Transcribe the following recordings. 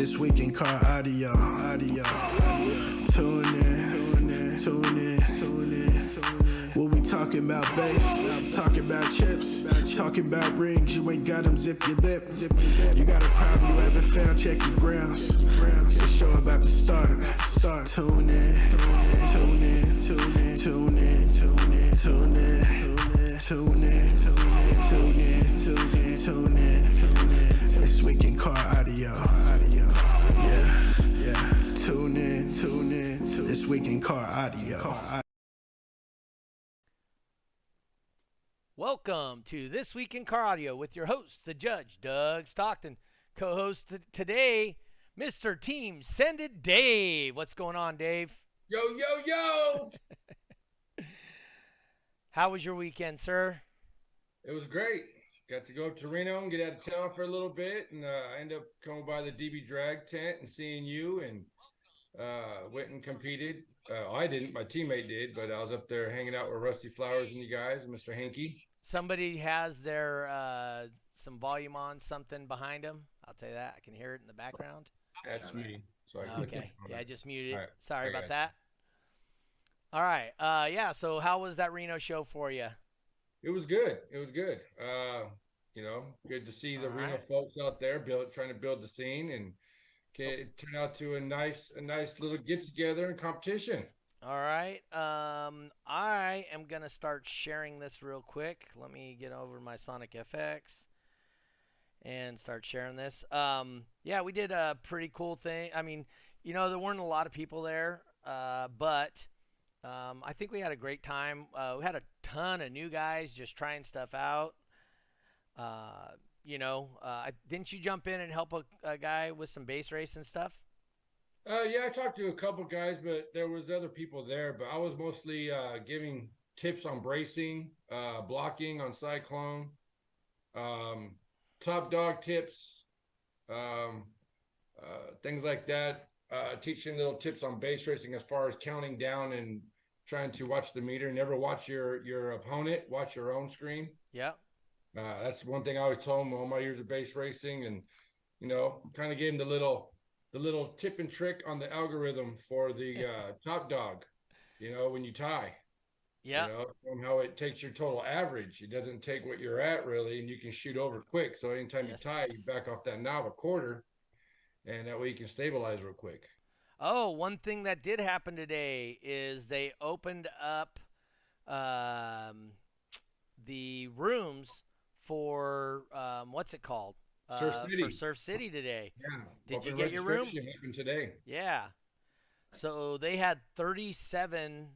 This week in car audio. Tune in. What we talking about, bass? Talking about chips. Talking about rings. You ain't got them, zip your lip. You got a problem you haven't found, check your grounds. The show about to start. Tune in. This week in car audio. Yeah. Tune in. This week in car audio. Welcome to This Week in Car Audio with your host, the Judge, Doug Stockton. Co-host today, Mr. Team Send It Dave. What's going on, Dave? Yo! How was your weekend, sir? It was great. Got to go up to Reno and get out of town for a little bit, and I ended up coming by the DB Drag tent and seeing you, and went and competed. I didn't, my teammate did, but I was up there hanging out with Rusty Flowers and you guys, and Mr. Hankey. Somebody has their some volume on something behind them. I'll tell you that. I can hear it in the background. That's me. So Okay. Yeah, I just muted it. Right. Sorry about that. All right. Yeah, so how was that Reno show for you? It was good. Good to see the Reno folks out there trying to build the scene, and it turned out to a nice little get together and competition. All right. I am going to start sharing this real quick. Let me get over my Sonic FX and start sharing this. Yeah, we did a pretty cool thing. I mean, there weren't a lot of people there, but I think we had a great time. We had a ton of new guys just trying stuff out. Didn't you jump in and help a guy with some base race and stuff? Yeah, I talked to a couple guys, but there was other people there. But I was mostly giving tips on bracing, blocking on Cyclone, top dog tips, things like that. Teaching little tips on base racing as far as counting down and trying to watch the meter. Never watch your opponent. Watch your own screen. Yeah. That's one thing I always told them all my years of base racing, and kind of gave them the little tip and trick on the algorithm for the top dog. When you tie. Yeah. How it takes your total average. It doesn't take what you're at really, and you can shoot over quick. So anytime you tie, you back off that knob a quarter, and that way you can stabilize real quick. Oh, one thing that did happen today is they opened up the rooms for what's it called? Surf City. For Surf City today. Yeah. Did you get your room? Happened today. Yeah. So they had 37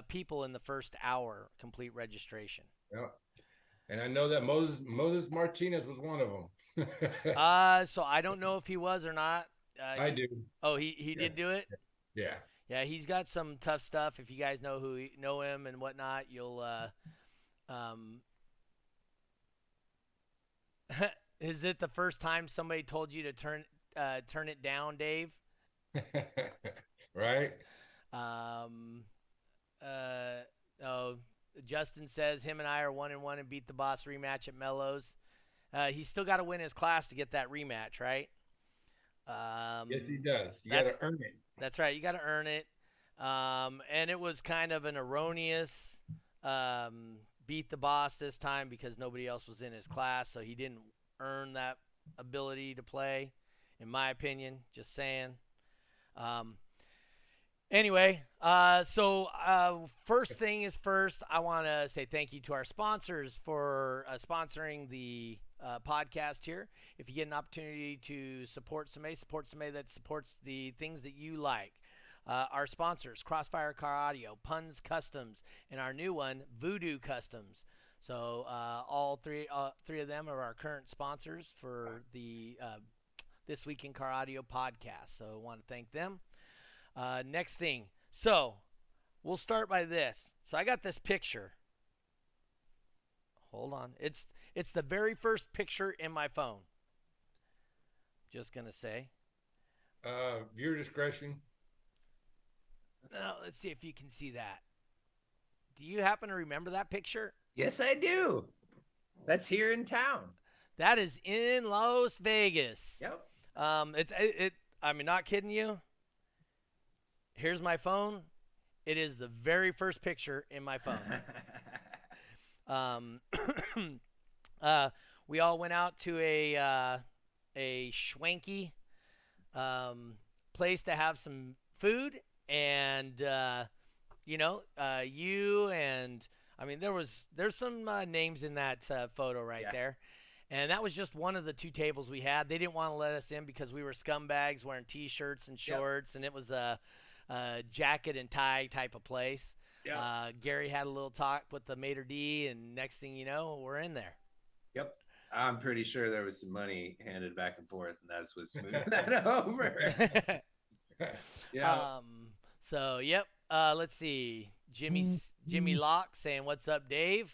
people in the first hour complete registration. Yeah. And I know that Moses Martinez was one of them. So I don't know if he was or not. I do. Oh, he did do it? Yeah. Yeah, he's got some tough stuff. If you guys know know him and whatnot, you'll is it the first time somebody told you to turn it down, Dave? Right. Justin says him and I are 1-1 and beat the boss rematch at Mellows. He's still got to win his class to get that rematch, right? Yes, he does. You got to earn it. That's right. You got to earn it. And it was kind of an erroneous beat the boss this time because nobody else was in his class, so he didn't earn that ability to play, in my opinion. Just saying. Anyway, first thing is first, I want to say thank you to our sponsors for sponsoring the podcast here. If you get an opportunity to support somebody that supports the things that you like. Our sponsors, Crossfire Car Audio, Puns Customs, and our new one, Voodoo Customs. So all three of them are our current sponsors for the This Week in Car Audio podcast. So I want to thank them. Next thing. So we'll start by this. So I got this picture. Hold on. It's the very first picture in my phone. Just going to say. Viewer discretion. Now, let's see if you can see that. Do you happen to remember that picture? Yes, I do. That's here in town. That is in Las Vegas. Yep. I mean, not kidding you. Here's my phone. It is the very first picture in my phone. Um, uh, we all went out to a schwanky place to have some food, and you and I mean, there's some names in that photo right there, and that was just one of the two tables we had. They didn't want to let us in because we were scumbags wearing T-shirts and shorts, and it was a jacket and tie type of place. Gary had a little talk with the maitre d', and next thing you know, we're in there. Yep. I'm pretty sure there was some money handed back and forth, and that's what smoothed that over. Yeah. So, yep. Let's see. Jimmy Locke saying, "What's up, Dave?"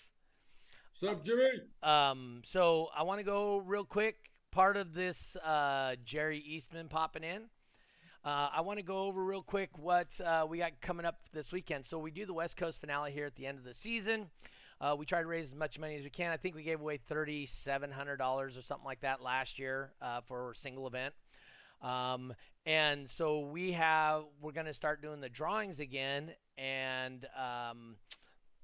What's up, Jimmy? So I want to go real quick. Part of this, Jerry Eastman popping in. I want to go over real quick what we got coming up this weekend. So we do the West Coast finale here at the end of the season. We try to raise as much money as we can. I think we gave away $3,700 or something like that last year for a single event. And so we're going to start doing the drawings again, and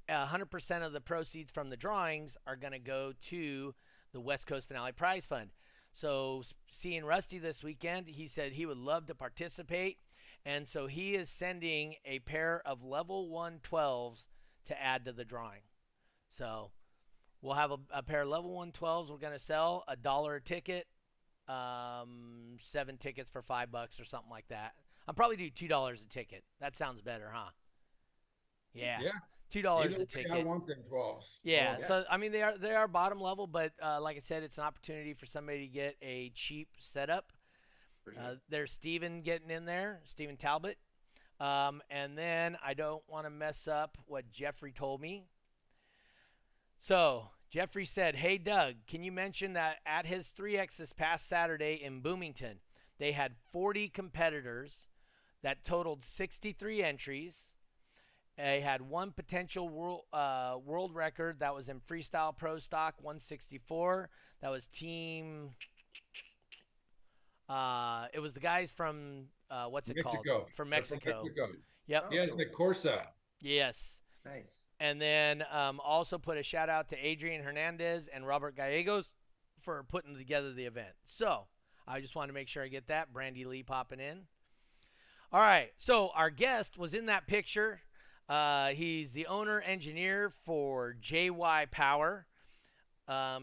100% of the proceeds from the drawings are going to go to the West Coast Finale Prize Fund. So seeing Rusty this weekend, he said he would love to participate, and so he is sending a pair of level 112s to add to the drawing. So we'll have a pair of level 112s we're going to sell, $1 a ticket, 7 tickets for $5 or something like that. I'll probably do $2 a ticket. That sounds better, huh? Yeah. $2 a ticket. I want them 12s. Yeah. So I mean, they are bottom level, but like I said, it's an opportunity for somebody to get a cheap setup. Sure. There's Steven getting in there, Steven Talbot, and then I don't want to mess up what Jeffrey told me. So Jeffrey said, "Hey Doug, can you mention that at his 3X this past Saturday in Bloomington, they had 40 competitors that totaled 63 entries. They had one potential world record that was in freestyle pro stock 164. That was team. It was the guys from what's it Mexico. called? From Mexico. Yep. He has the Corsa. Yes. Nice. And then also put a shout out to Adrian Hernandez and Robert Gallegos for putting together the event. So I just wanted to make sure I get that. Brandy Lee popping in. All right. So our guest was in that picture. He's the owner engineer for T.W.I.C.A Power.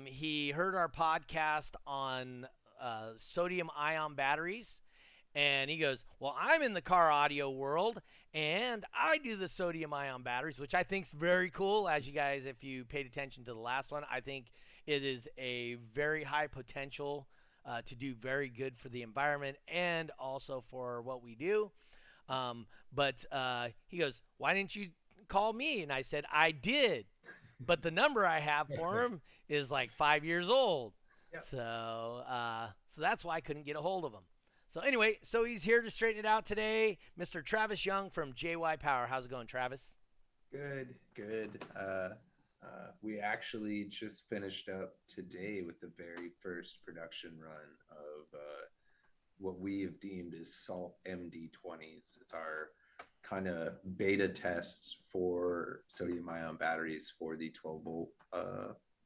He heard our podcast on sodium ion batteries, and he goes, "Well, I'm in the car audio world, and I do the sodium ion batteries," which I think is very cool. As you guys, if you paid attention to the last one, I think it is a very high potential to do very good for the environment and also for what we do. But he goes, "Why didn't you call me?" And I said, "I did, but the number I have for him is like 5 years old." Yep. So that's why I couldn't get a hold of him. So anyway, so he's here to straighten it out today, Mr. Travis Young from T.W.I.C.A Power. How's it going, Travis? Good. We actually just finished up today with the very first production run of what we have deemed as SALT MD20s. It's our kind of beta test for sodium ion batteries for the 12-volt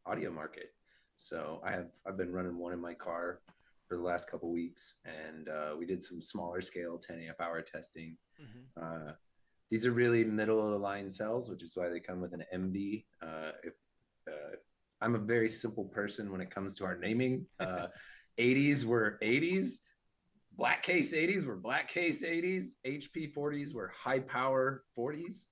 audio market. So I've been running one in my car for the last couple weeks, and we did some smaller scale 10 amp hour testing. Mm-hmm. These are really middle of the line cells, which is why they come with an MD. I'm a very simple person when it comes to our naming. 80s were 80s. Black case 80s were black case 80s. HP 40s were high power 40s.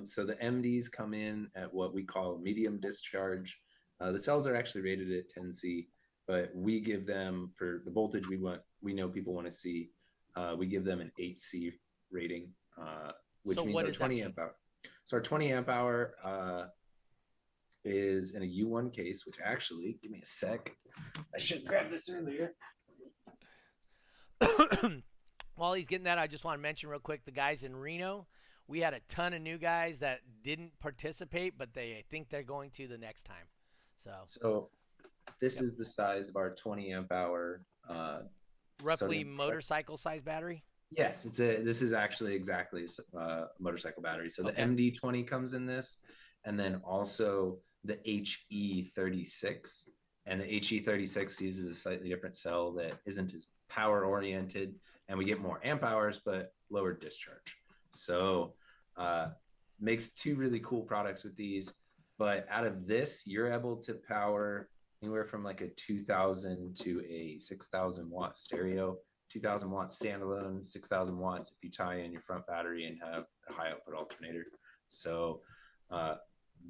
So the MDs come in at what we call medium discharge. The cells are actually rated at 10C, but we give them, for the voltage we know people want to see, we give them an 8C rating, which means our 20 amp hour. So our 20 amp hour is in a U1 case, which actually, give me a sec. I should grab this earlier. While he's getting that, I just want to mention real quick the guys in Reno. We had a ton of new guys that didn't participate, but I think they're going to the next time. So this is the size of our 20 amp hour roughly motorcycle size battery? Yes, this is actually exactly a motorcycle battery. So the Okay. MD20 comes in this, and then also the HE36. And the HE36 uses a slightly different cell that isn't as power oriented, and we get more amp hours but lower discharge. So makes two really cool products with these. But out of this, you're able to power anywhere from like a 2,000 to a 6,000 watt stereo. 2,000 watts standalone, 6,000 watts if you tie in your front battery and have a high output alternator. So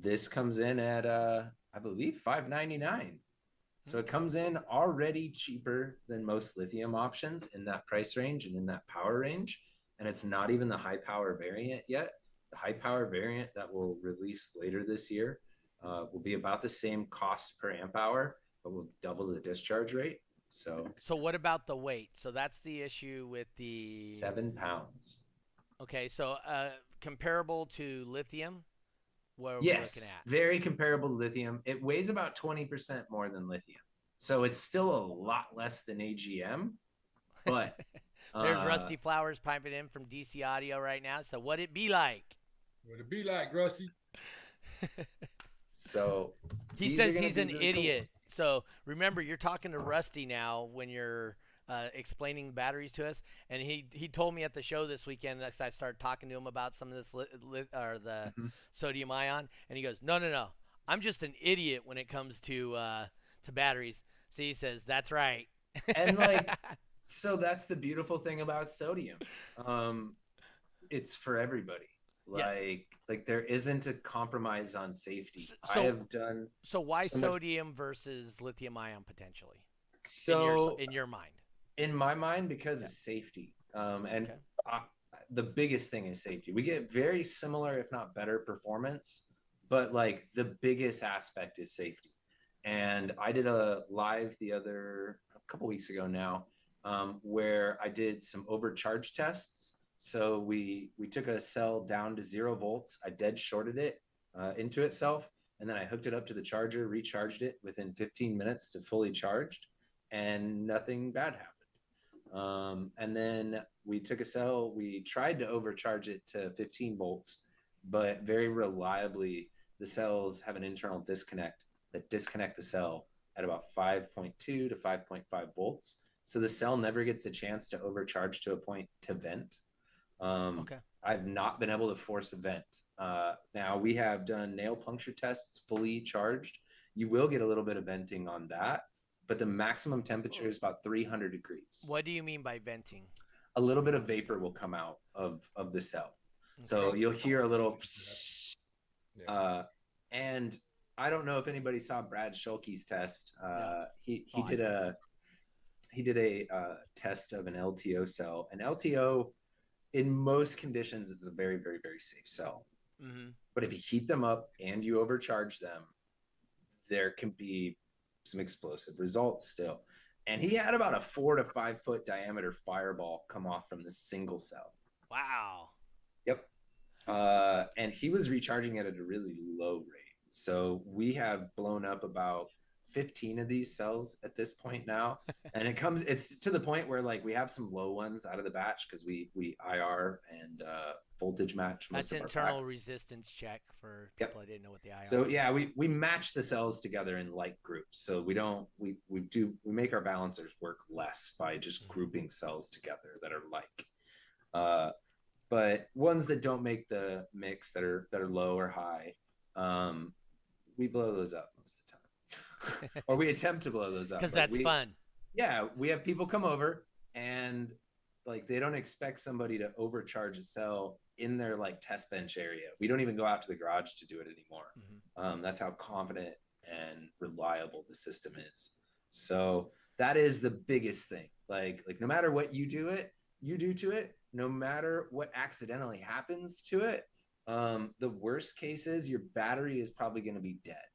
this comes in at I believe $599. So it comes in already cheaper than most lithium options in that price range and in that power range. And it's not even the high power variant yet. The high power variant that will release later this year will be about the same cost per amp hour, but will double the discharge rate. So what about the weight? So that's the issue with the 7 pounds. Okay, so comparable to lithium, what are we looking Yes, at? very comparable to lithium. It weighs about 20% more than lithium. So it's still a lot less than AGM, but There's Rusty Flowers piping in from DC Audio right now. So what'd it be like? What'd it be like, Rusty? So he says he's an idiot. Cool. So remember, you're talking to Rusty now when you're explaining batteries to us, and he told me at the show this weekend as I started talking to him about some of this the sodium ion, and he goes, no, I'm just an idiot when it comes to batteries. So he says that's right. And like, so that's the beautiful thing about sodium. It's for everybody. Like there isn't a compromise on safety. So, I have done. So why sodium versus lithium ion potentially? So in your mind. In my mind, because of safety. The biggest thing is safety. We get very similar, if not better, performance, but like the biggest aspect is safety. And I did a live a couple weeks ago now, where I did some overcharge tests. So we took a cell down to 0 volts. I dead shorted it into itself, and then I hooked it up to the charger, recharged it within 15 minutes to fully charged, and nothing bad happened. And then we took a cell, we tried to overcharge it to 15 volts, but very reliably, the cells have an internal disconnect that disconnect the cell at about 5.2 to 5.5 volts. So the cell never gets a chance to overcharge to a point to vent. I've not been able to force a vent. Now we have done nail puncture tests fully charged. You will get a little bit of venting on that, but the maximum temperature is about 300 degrees. What do you mean by venting? A little bit of vapor will come out of the cell. So you'll hear a little, and I don't know if anybody saw Brad Schulke's test. He did a test of an LTO cell. An LTO, in most conditions, is a very, very, very safe cell. But if you heat them up and you overcharge them, there can be some explosive results still. And he had about a 4 to 5 foot diameter fireball come off from this single cell. Wow. Yep. And he was recharging it at a really low rate. So we have blown up about 15 of these cells at this point now. And it's to the point where like we have some low ones out of the batch because we IR and voltage match most of our internal packs. Resistance check for people that didn't know what the IR So is. yeah, we match the cells together in like groups. So we make our balancers work less by just grouping cells together that are like. But ones that don't make the mix that are low or high, we blow those up most of the time. Or we attempt to blow those up because that's fun. Yeah, we have people come over and like they don't expect somebody to overcharge a cell in their like test bench area. We don't even go out to the garage to do it anymore. That's how confident and reliable the system is. So that is the biggest thing. Like no matter what you do to it, no matter what accidentally happens to it, the worst case is your battery is probably going to be dead.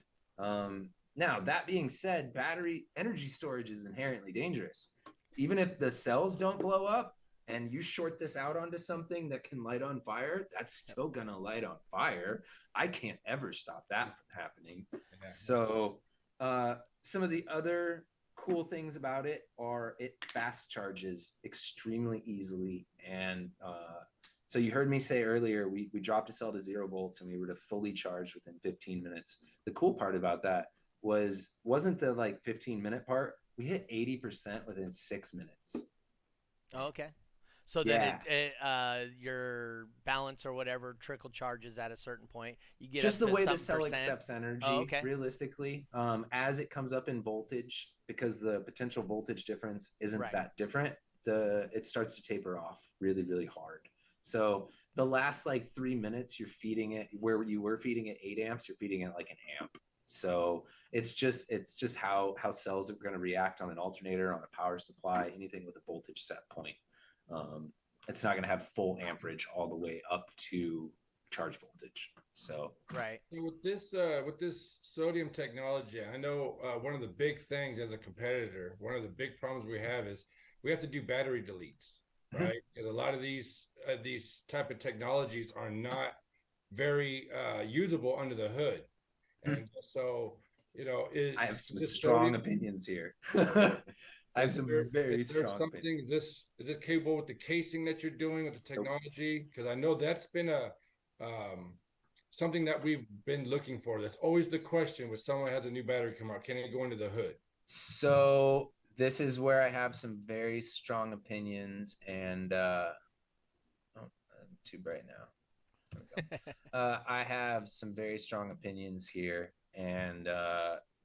Now, that being said, battery energy storage is inherently dangerous. Even if the cells don't blow up and you short this out onto something that can light on fire, that's still going to light on fire. I can't ever stop that from happening. Yeah. So some of the other cool things about it are it fast charges extremely easily. And so you heard me say earlier, we dropped a cell to 0 volts and we were to fully charge within 15 minutes. The cool part about that wasn't the like 15-minute part. We hit 80% within 6 minutes. Oh, okay. So then Yeah. your balance or whatever trickle charges at a certain point. You get Just up the to way the some cell percent. accepts energy, Oh, okay. realistically, as it comes up in voltage, because the potential voltage difference isn't Right. that different, it starts to taper off really, really hard. So the last like 3 minutes, you're feeding it where you were feeding it 8 amps, you're feeding it like an amp. So it's just how cells are going to react on an alternator, on a power supply, anything with a voltage set point. It's not going to have full amperage all the way up to charge voltage. So right. With this sodium technology, I know one of the big things as a competitor, one of the big problems we have is we have to do battery deletes, right? Because a lot of these type of technologies are not very usable under the hood, and so I have some this strong sodium, opinions here. I have some very strong opinions. Is this capable with the casing that you're doing with the technology? Because I know that's been something that we've been looking for. That's always the question when someone has a new battery come out. Can it go into the hood? So this is where I have some very strong opinions, and too bright now. There we go. I have some very strong opinions here, and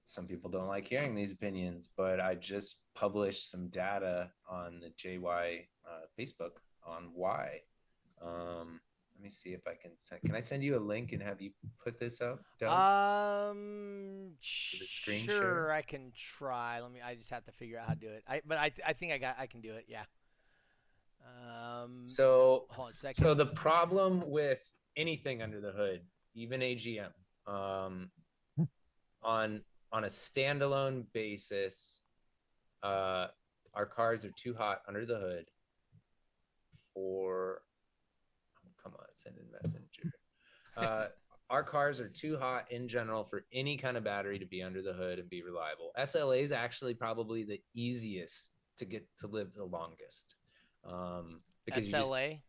some people don't like hearing these opinions, but I just published some data on the JY Facebook on why. Let me see if I can I send you a link and have you put this up, Doug? Sure, I can try. I just have to figure out how to do it. I think I can do it. Yeah. So hold on a second. So the problem with anything under the hood, even AGM, on a standalone basis, our cars are too hot under the hood for. Oh, come on, send in messenger. Our cars are too hot in general for any kind of battery to be under the hood and be reliable. SLA is actually probably the easiest to get to live the longest. Because SLA?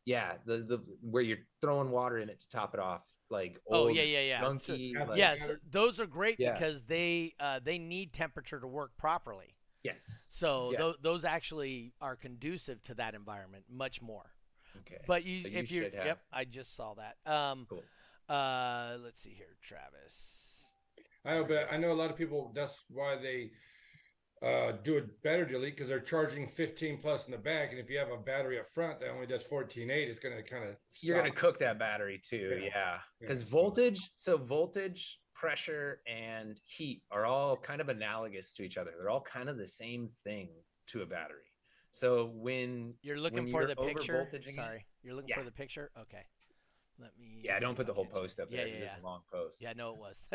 Yeah, the where you're throwing water in it to top it off, like old, junky. So, yes, those are great because they need temperature to work properly. Yes. So those actually are conducive to that environment much more. Okay. But if you yep, I just saw that. Cool. Let's see here, Travis. I know, but I know a lot of people. That's why they do a battery delete, because they're charging 15 plus in the back, and if you have a battery up front that only does 14.8, it's going to kind of you're going to cook that battery too. Because voltage, pressure, and heat are all kind of analogous to each other. They're all kind of the same thing to a battery. So when you're looking for the picture, you're looking for the picture. Okay, let me. Yeah, don't put the whole post up there because it's a long post. Yeah, I know it was.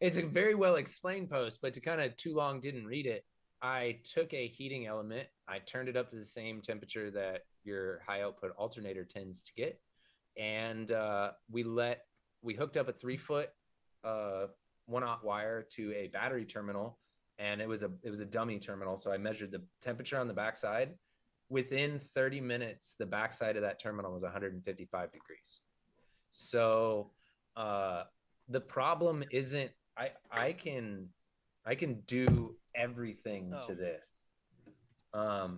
It's a very well explained post, but to kind of too long didn't read it. I took a heating element, I turned it up to the same temperature that your high output alternator tends to get, and we hooked up a 3-foot 1-aught wire to a battery terminal, and it was a dummy terminal. So I measured the temperature on the backside. Within 30 minutes, the backside of that terminal was 155 degrees. So the problem isn't I can do everything to this. I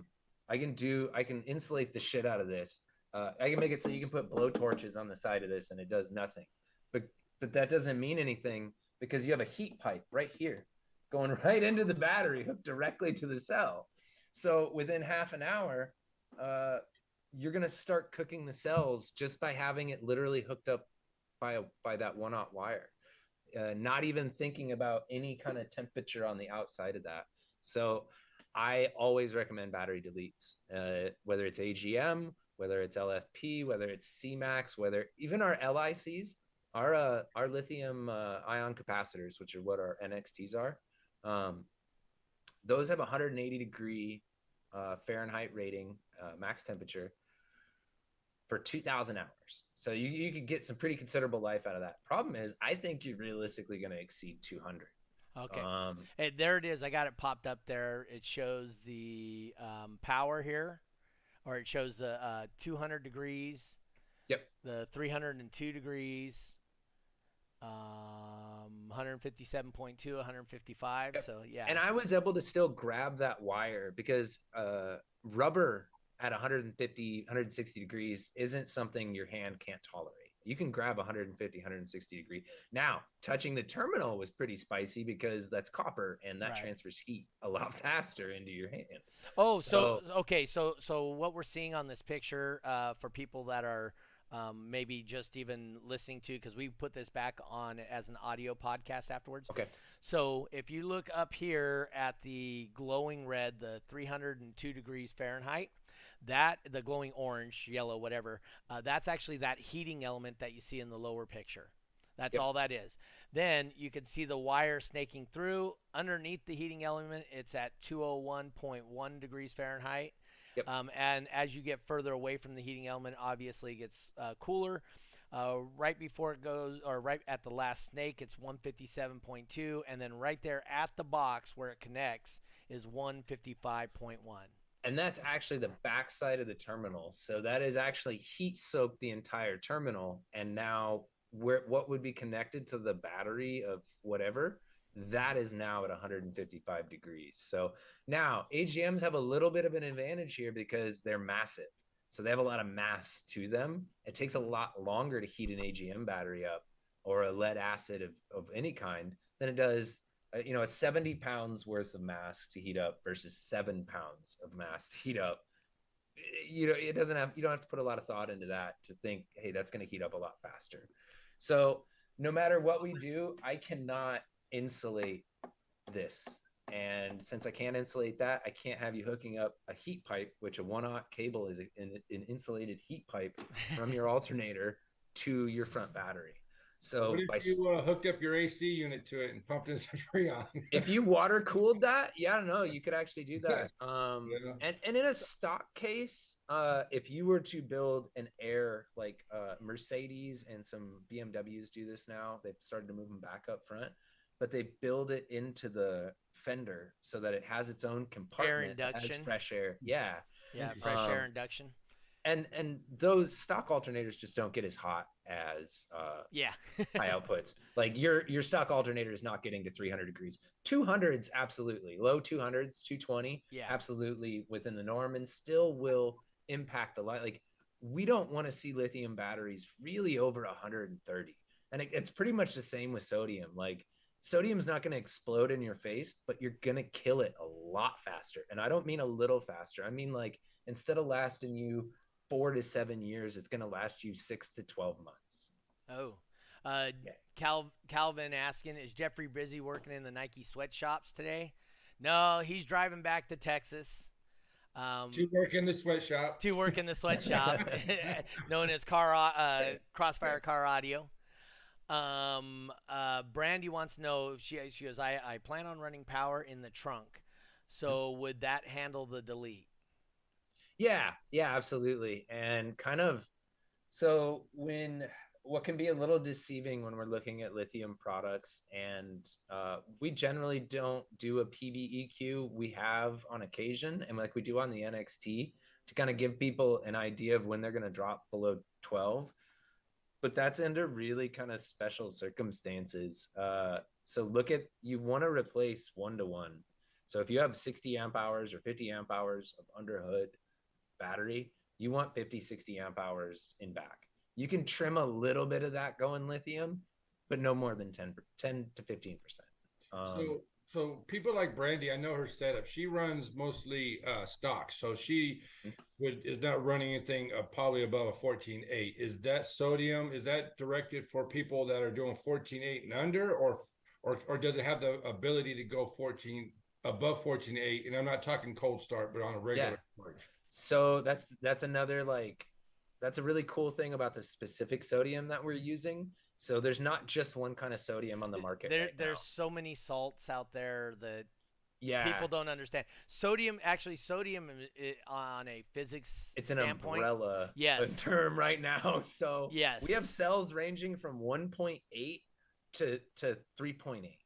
can insulate the shit out of this. I can make it so you can put blow torches on the side of this and it does nothing. But that doesn't mean anything because you have a heat pipe right here going right into the battery hooked directly to the cell. So within half an hour, you're going to start cooking the cells just by having it literally hooked up by that 1-aught wire. Not even thinking about any kind of temperature on the outside of that. So I always recommend battery deletes, whether it's AGM, whether it's LFP, whether it's C-Max, whether even our LICs, our lithium ion capacitors, which are what our NXTs are. Those have 180 degree Fahrenheit rating, max temperature for 2,000 hours. So you could get some pretty considerable life out of that. Problem is, I think you're realistically going to exceed 200. Okay. And there it is. I got it popped up there. It shows the power here, or it shows the 200 degrees, Yep. the 302 degrees, 157.2, 155. Yep. So, yeah. And I was able to still grab that wire because rubber at 150, 160 degrees isn't something your hand can't tolerate. You can grab 150, 160 degree. Now, touching the terminal was pretty spicy because that's copper and that transfers heat a lot faster into your hand. Oh, so okay. So what we're seeing on this picture for people that are maybe just even listening to, because we put this back on as an audio podcast afterwards. Okay. So if you look up here at the glowing red, the 302 degrees Fahrenheit, that the glowing orange, yellow, whatever, that's actually that heating element that you see in the lower picture. That's all that is. Then you can see the wire snaking through. Underneath the heating element, it's at 201.1 degrees Fahrenheit. Yep. And as you get further away from the heating element, obviously it gets cooler. Right before it goes, or right at the last snake, it's 157.2. And then right there at the box where it connects is 155.1. And that's actually the backside of the terminal. So that is actually heat soaked the entire terminal. And now what would be connected to the battery of whatever, that is now at 155 degrees. So now AGMs have a little bit of an advantage here because they're massive. So they have a lot of mass to them. It takes a lot longer to heat an AGM battery up, or a lead acid of any kind, than it does a 70 pounds worth of mass to heat up versus 7 pounds of mass to heat up. You don't have to put a lot of thought into that to think, hey, that's going to heat up a lot faster. So no matter what we do, I cannot insulate this. And since I can't insulate that, I can't have you hooking up a heat pipe, which a 1-aught cable is an insulated heat pipe from your alternator to your front battery. So what if you hooked up your AC unit to it and pumped in some Freon? If you water cooled that, yeah, no, you could actually do that. And in a stock case, if you were to build an Air, like Mercedes and some BMWs do this now, they've started to move them back up front, but they build it into the fender so that it has its own compartment that has fresh air. Yeah, fresh air induction. And those stock alternators just don't get as hot as high outputs. Like your stock alternator is not getting to 300 degrees. 200s, absolutely. Low 200s, 220, absolutely within the norm, and still will impact the light. Like, we don't want to see lithium batteries really over 130. And it's pretty much the same with sodium. Like, sodium's not going to explode in your face, but you're going to kill it a lot faster. And I don't mean a little faster. I mean, like, instead of lasting you 4 to 7 years, it's going to last you 6 to 12 months. Calvin asking, is Jeffrey busy working in the Nike sweatshops today? No, he's driving back to Texas. To work in the sweatshop. Known as Crossfire Car Audio. Brandy wants to know, she goes, I plan on running power in the trunk. So would that handle the delete? Yeah, absolutely. And kind of, so what can be a little deceiving when we're looking at lithium products, and we generally don't do a PVEQ. We have on occasion, and like we do on the NXT, to kind of give people an idea of when they're going to drop below 12. But that's under really kind of special circumstances. So you want to replace 1-to-1. So if you have 60 amp hours or 50 amp hours of underhood battery, you want 50, 60 amp hours in back. You can trim a little bit of that going lithium, but no more than 10 to 15%. So people like Brandy, I know her setup. She runs mostly stock. So she is not running anything probably above a 14.8. Is that sodium? Is that directed for people that are doing 14.8 and under, or does it have the ability to go above 14.8? And I'm not talking cold start, but on a regular charge. So that's another, like, that's a really cool thing about the specific sodium that we're using. So there's not just one kind of sodium on the market. There's so many salts out there that people don't understand. Sodium on a physics standpoint, an umbrella term right now. So we have cells ranging from 1.8 to 3.8.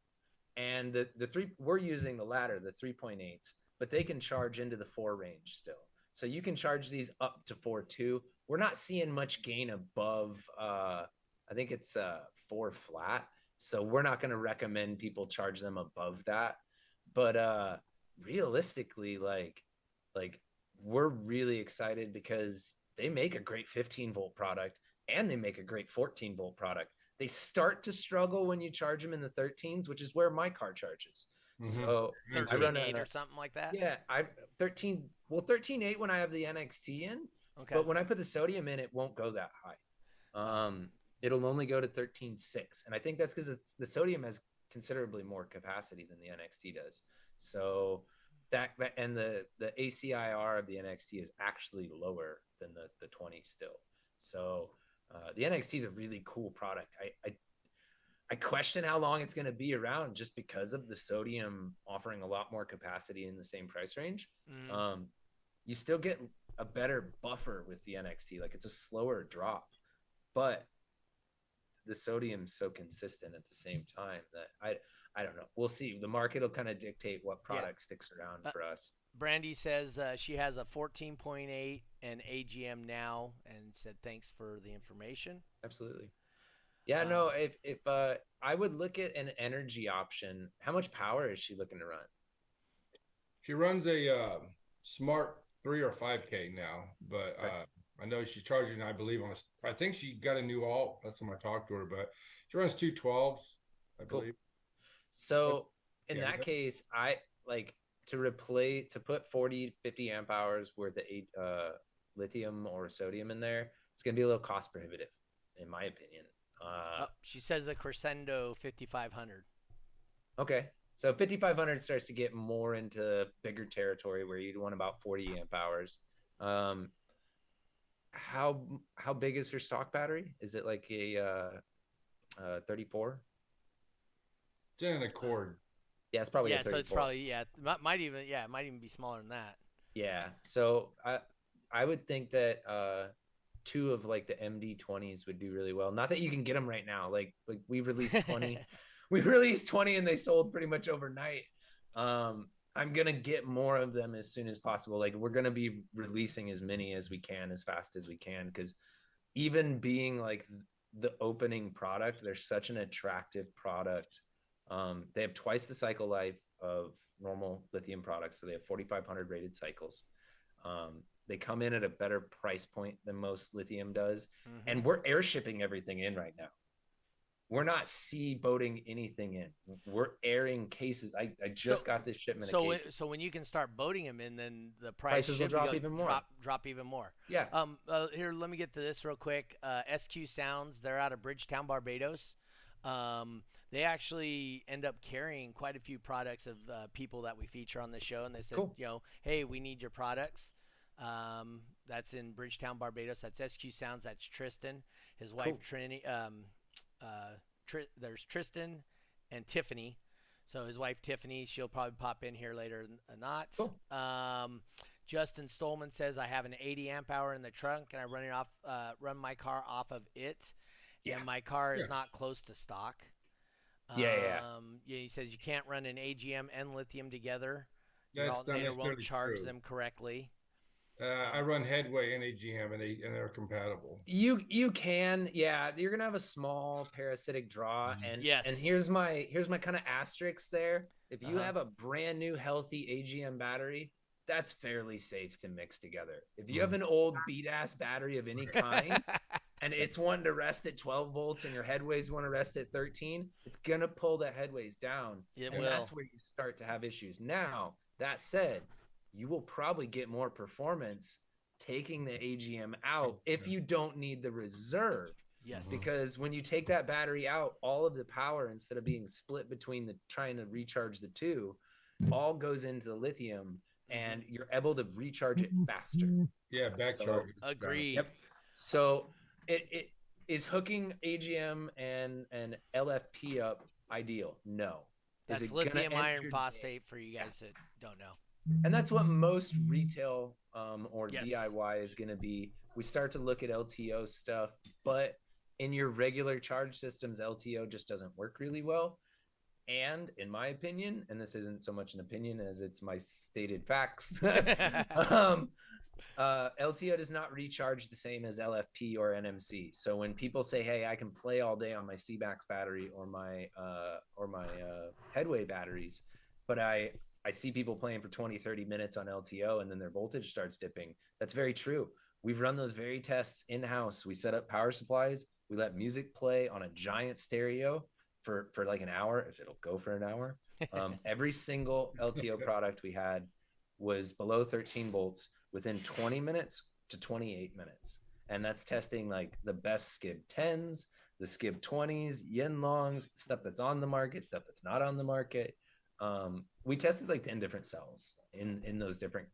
And the three, we're using the latter, the 3.8s, but they can charge into the 4 range still. So you can charge these up to 4.2. We're not seeing much gain above, I think it's 4 flat. So we're not going to recommend people charge them above that. But realistically, like we're really excited because they make a great 15-volt product and they make a great 14-volt product. They start to struggle when you charge them in the 13s, which is where my car charges. So I run 13.8 or something like that. Yeah, I 13.8 when I have the NXT in. Okay. But when I put the sodium in, it won't go that high. It'll only go to 13.6, and I think that's because the sodium has considerably more capacity than the NXT does. So that and the ACIR of the NXT is actually lower than the 20 still. So the NXT is a really cool product. I question how long it's going to be around just because of the sodium offering a lot more capacity in the same price range. You still get a better buffer with the NXT. Like, it's a slower drop, but the sodium's so consistent at the same time that I don't know. We'll see. The market will kind of dictate what product sticks around for us. Brandy says she has a 14.8 and AGM now, and said thanks for the information. Absolutely. Yeah, no, if I would look at an energy option, how much power is she looking to run? She runs a smart 3 or 5K now, but I know she's charging, I believe, I think she got a new alt. That's when I talked to her, but she runs 212s, I believe. So in that case, I like to put 40, 50 amp hours worth of lithium or sodium in there. It's going to be a little cost prohibitive, in my opinion. She says a Crescendo 5500. Okay. So 5500 starts to get more into bigger territory where you'd want about 40 amp hours. How big is her stock battery? Is it like a 34? It's in an Accord. Yeah, it's probably a 34. So it's probably it might even be smaller than that. Yeah. So I would think that 2 of like the MD20s would do really well. Not that you can get them right now. Like we released 20. We released 20 and they sold pretty much overnight. I'm going to get more of them as soon as possible. Like, we're going to be releasing as many as we can, as fast as we can. Because even being like the opening product, they're such an attractive product. They have twice the cycle life of normal lithium products. So they have 4,500 rated cycles. They come in at a better price point than most lithium does. And we're air shipping everything in right now. We're not sea boating anything in. We're airing cases. I just got this shipment of cases. So when you can start boating them in, then the prices will drop even more. Drop even more. Yeah. Here, let me get to this real quick. SQ Sounds, they're out of Bridgetown, Barbados. They actually end up carrying quite a few products of people that we feature on the show, and they said, hey, we need your products. That's in Bridgetown, Barbados. That's SQ Sounds. That's Tristan, his wife Trinity. There's Tristan and Tiffany. So his wife Tiffany, she'll probably pop in here later or not. Cool. Justin Stolman says, I have an 80 amp hour in the trunk and I run my car off of it. Yeah. And my car is not close to stock. He says you can't run an AGM and lithium together. It won't charge them correctly. I run Headway and AGM, and they're compatible. You can, you're gonna have a small parasitic draw, and here's my kind of asterisk there. If you have a brand new healthy AGM battery, that's fairly safe to mix together. If you have an old beat ass battery of any kind, and it's wanting to rest at 12 volts, and your headways want to rest at 13, it's gonna pull the headways down, and that's where you start to have issues. Now, that said, you will probably get more performance taking the AGM out if you don't need the reserve. Yes. Because when you take that battery out, all of the power, instead of being split between trying to recharge the two, all goes into the lithium, and you're able to recharge it faster. Yeah, back charge. Agreed. Yep. So it is hooking AGM and LFP up ideal? No. That's lithium iron phosphate for you guys that don't know. And that's what most retail or DIY is going to be. We start to look at LTO stuff, but in your regular charge systems, LTO just doesn't work really well. And in my opinion, and this isn't so much an opinion as it's my stated facts, LTO does not recharge the same as LFP or NMC. So when people say, "Hey, I can play all day on my C-Max battery or my Headway batteries," but I see people playing for 20, 30 minutes on LTO and then their voltage starts dipping. That's very true. We've run those very tests in-house. We set up power supplies. We let music play on a giant stereo for like an hour, if it'll go for an hour. Every single LTO product we had was below 13 volts within 20 minutes to 28 minutes. And that's testing like the best Skib 10s, the Skib 20s, Yin Longs, stuff that's on the market, stuff that's not on the market. We tested like 10 different cells in those different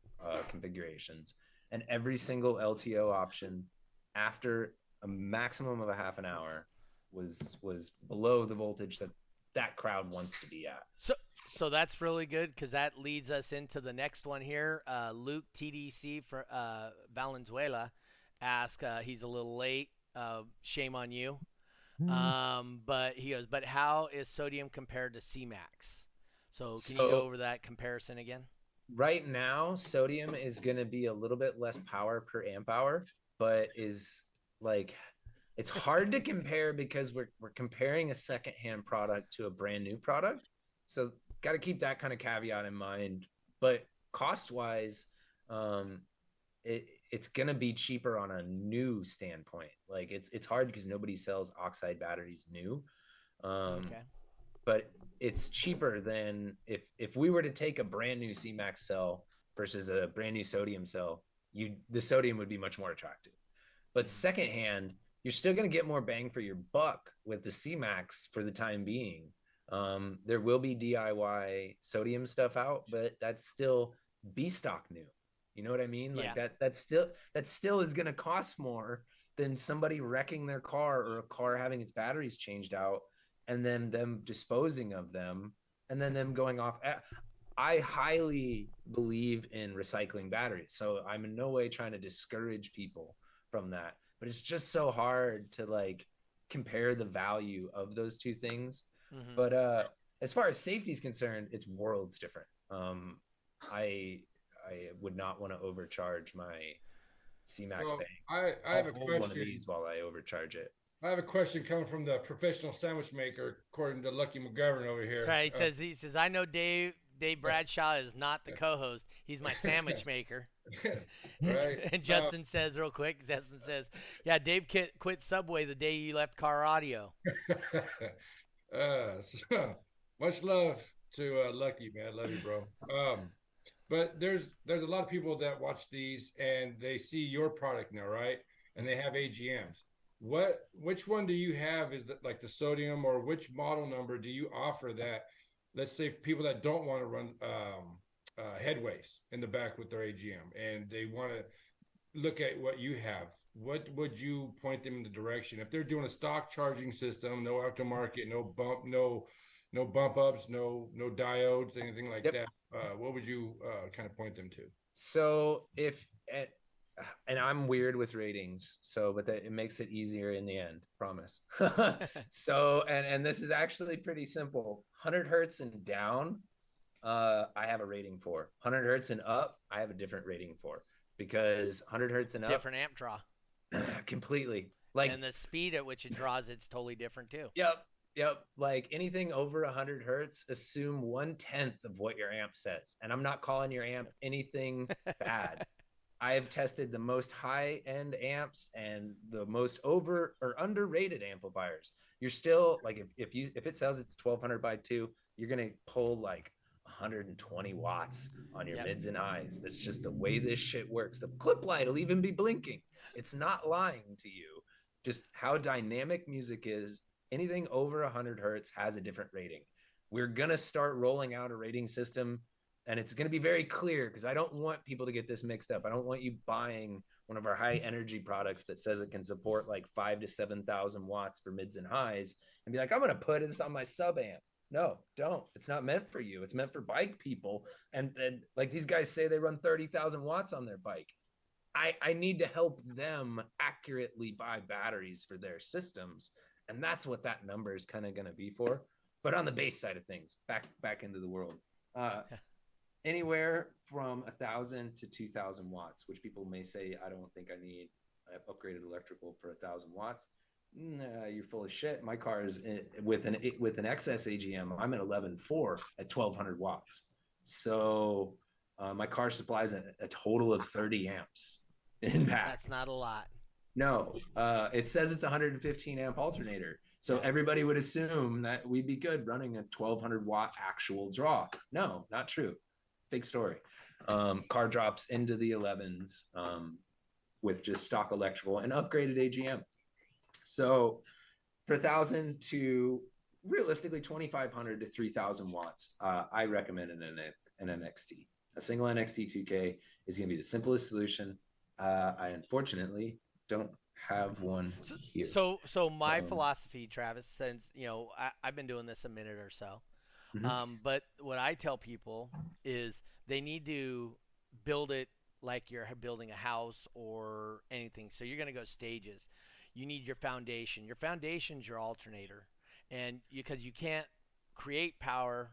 configurations. And every single LTO option after a maximum of a half an hour was below the voltage that crowd wants to be at. So that's really good, because that leads us into the next one here. Luke TDC for Valenzuela asked, he's a little late. Shame on you. But he goes, but how is sodium compared to C-Max? So can you go over that comparison again? Right now, sodium is going to be a little bit less power per amp hour, but is like, it's hard to compare because we're comparing a secondhand product to a brand new product. So got to keep that kind of caveat in mind. But cost wise, it's going to be cheaper on a new standpoint. Like it's hard because nobody sells oxide batteries new. Okay. But it's cheaper than if we were to take a brand new C-Max cell versus a brand new sodium cell, the sodium would be much more attractive. But secondhand, you're still going to get more bang for your buck with the C-Max for the time being. There will be DIY sodium stuff out, but that's still B stock new. You know what I mean? Like that still is going to cost more than somebody wrecking their car or a car having its batteries changed out and then them disposing of them and then them going off. I highly believe in recycling batteries. So I'm in no way trying to discourage people from that, but it's just so hard to like compare the value of those two things. Mm-hmm. But as far as safety is concerned, it's worlds different. I would not want to overcharge my C-Max bank. I have a question. One of these while I overcharge it. I have a question coming from the professional sandwich maker, according to Lucky McGovern over here. That's right. He says, I know Dave Bradshaw is not the co-host. He's my sandwich maker. Right. And Justin says real quick, yeah, Dave quit Subway the day you left Car Audio. So, much love to Lucky, man. Love you, bro. But there's a lot of people that watch these and they see your product now, right? And they have AGMs. Which one do you have? Is that like the sodium, or which model number do you offer that, let's say, people that don't want to run headways in the back with their AGM and they want to look at what you have? What would you point them in the direction if they're doing a stock charging system, no aftermarket, no bump ups, no diodes, anything like that? What would you kind of point them to? So and I'm weird with ratings, but it makes it easier in the end, promise. So, and this is actually pretty simple. 100 hertz and down, I have a rating for. 100 hertz and up, I have a different rating for, because 100 hertz and up, different amp draw. Completely. Like, and the speed at which it draws, it's totally different too. Yep. Like anything over 100 hertz, assume 1/10 of what your amp says. And I'm not calling your amp anything bad. I've tested the most high-end amps and the most over or underrated amplifiers. You're still like, if it says it's 1200 by 2, you're gonna pull like 120 watts on your mids and highs. That's just the way this shit works. The clip light will even be blinking. It's not lying to you. Just how dynamic music is. Anything over 100 hertz has a different rating. We're gonna start rolling out a rating system. And it's going to be very clear, because I don't want people to get this mixed up. I don't want you buying one of our high energy products that says it can support like 5,000 to 7,000 watts for mids and highs and be like, I'm going to put this on my sub amp. No, don't. It's not meant for you. It's meant for bike people. And like these guys say they run 30,000 watts on their bike. I need to help them accurately buy batteries for their systems. And that's what that number is kind of going to be for. But on the base side of things, back into the world, anywhere from 1,000 to 2,000 watts, which people may say, I don't think I need upgraded electrical for 1,000 watts. Nah, you're full of shit. My car is with an XS AGM. I'm at 11.4 at 1,200 watts. So my car supplies a total of 30 amps in pack. That's not a lot. No, it says it's a 115 amp alternator. So everybody would assume that we'd be good running a 1,200 watt actual draw. No, not true. Fake story. Car drops into the 11s with just stock electrical and upgraded AGM. So for 1,000 to realistically 2,500 to 3,000 watts, I recommend an NXT. A single NXT 2K is going to be the simplest solution. I unfortunately don't have one here. So my philosophy, Travis, since I've been doing this a minute or so, but what I tell people is they need to build it like you're building a house or anything. So you're going to go stages. You need your foundation. Your foundation's your alternator, and because you can't create power,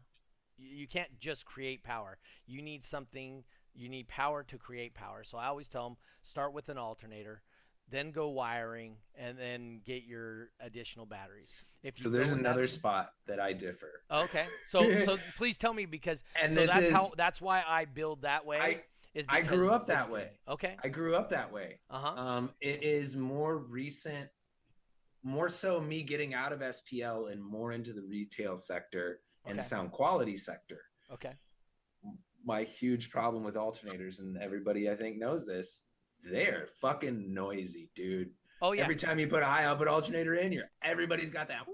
you can't just create power. You need something. You need power to create power. So I always tell them start with an alternator, then go wiring, and then get your additional batteries. So there's another spot that I differ. Okay. So please tell me because that's why I build that way. I grew up that way. Okay. I grew up that way. It is more recent, more so me getting out of SPL and more into the retail sector and sound quality sector. Okay. My huge problem with alternators, and everybody I think knows this, they're fucking noisy, dude. Oh yeah. Every time you put a high output alternator in, everybody's got that.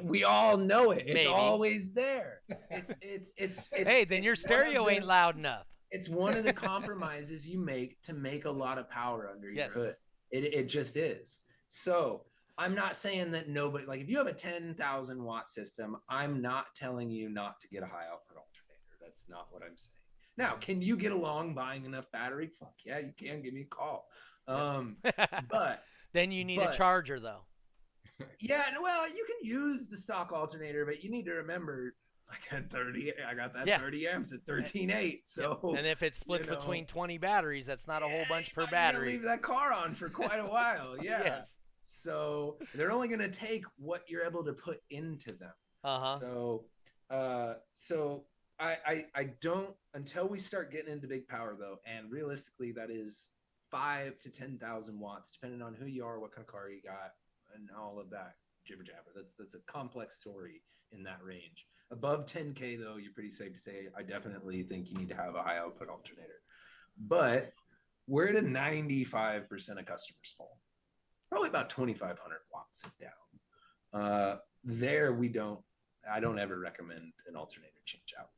We all know it. It's Maybe. Always there. It's hey, then your stereo ain't loud enough. It's one of the compromises you make to make a lot of power under your hood. It just is. So I'm not saying that nobody, like if you have a 10,000 watt system, I'm not telling you not to get a high output alternator. That's not what I'm saying. Now, can you get along buying enough battery? Fuck yeah, you can. Give me a call. But then you need a charger though. Yeah, well, you can use the stock alternator, but you need to remember I got that 30 amps at 13.8. So and if it splits between 20 batteries, that's not a whole bunch per battery. Leave that car on for quite a while. Yeah. Yes. So they're only going to take what you're able to put into them. So I don't, until we start getting into big power though, and realistically that is 5 to 10,000 watts, depending on who you are, what kind of car you got, and all of that jibber jabber. That's a complex story in that range. Above 10K though, you're pretty safe to say I definitely think you need to have a high output alternator. But where do 95% of customers fall? Probably about 2,500 watts and down. I don't ever recommend an alternator change out.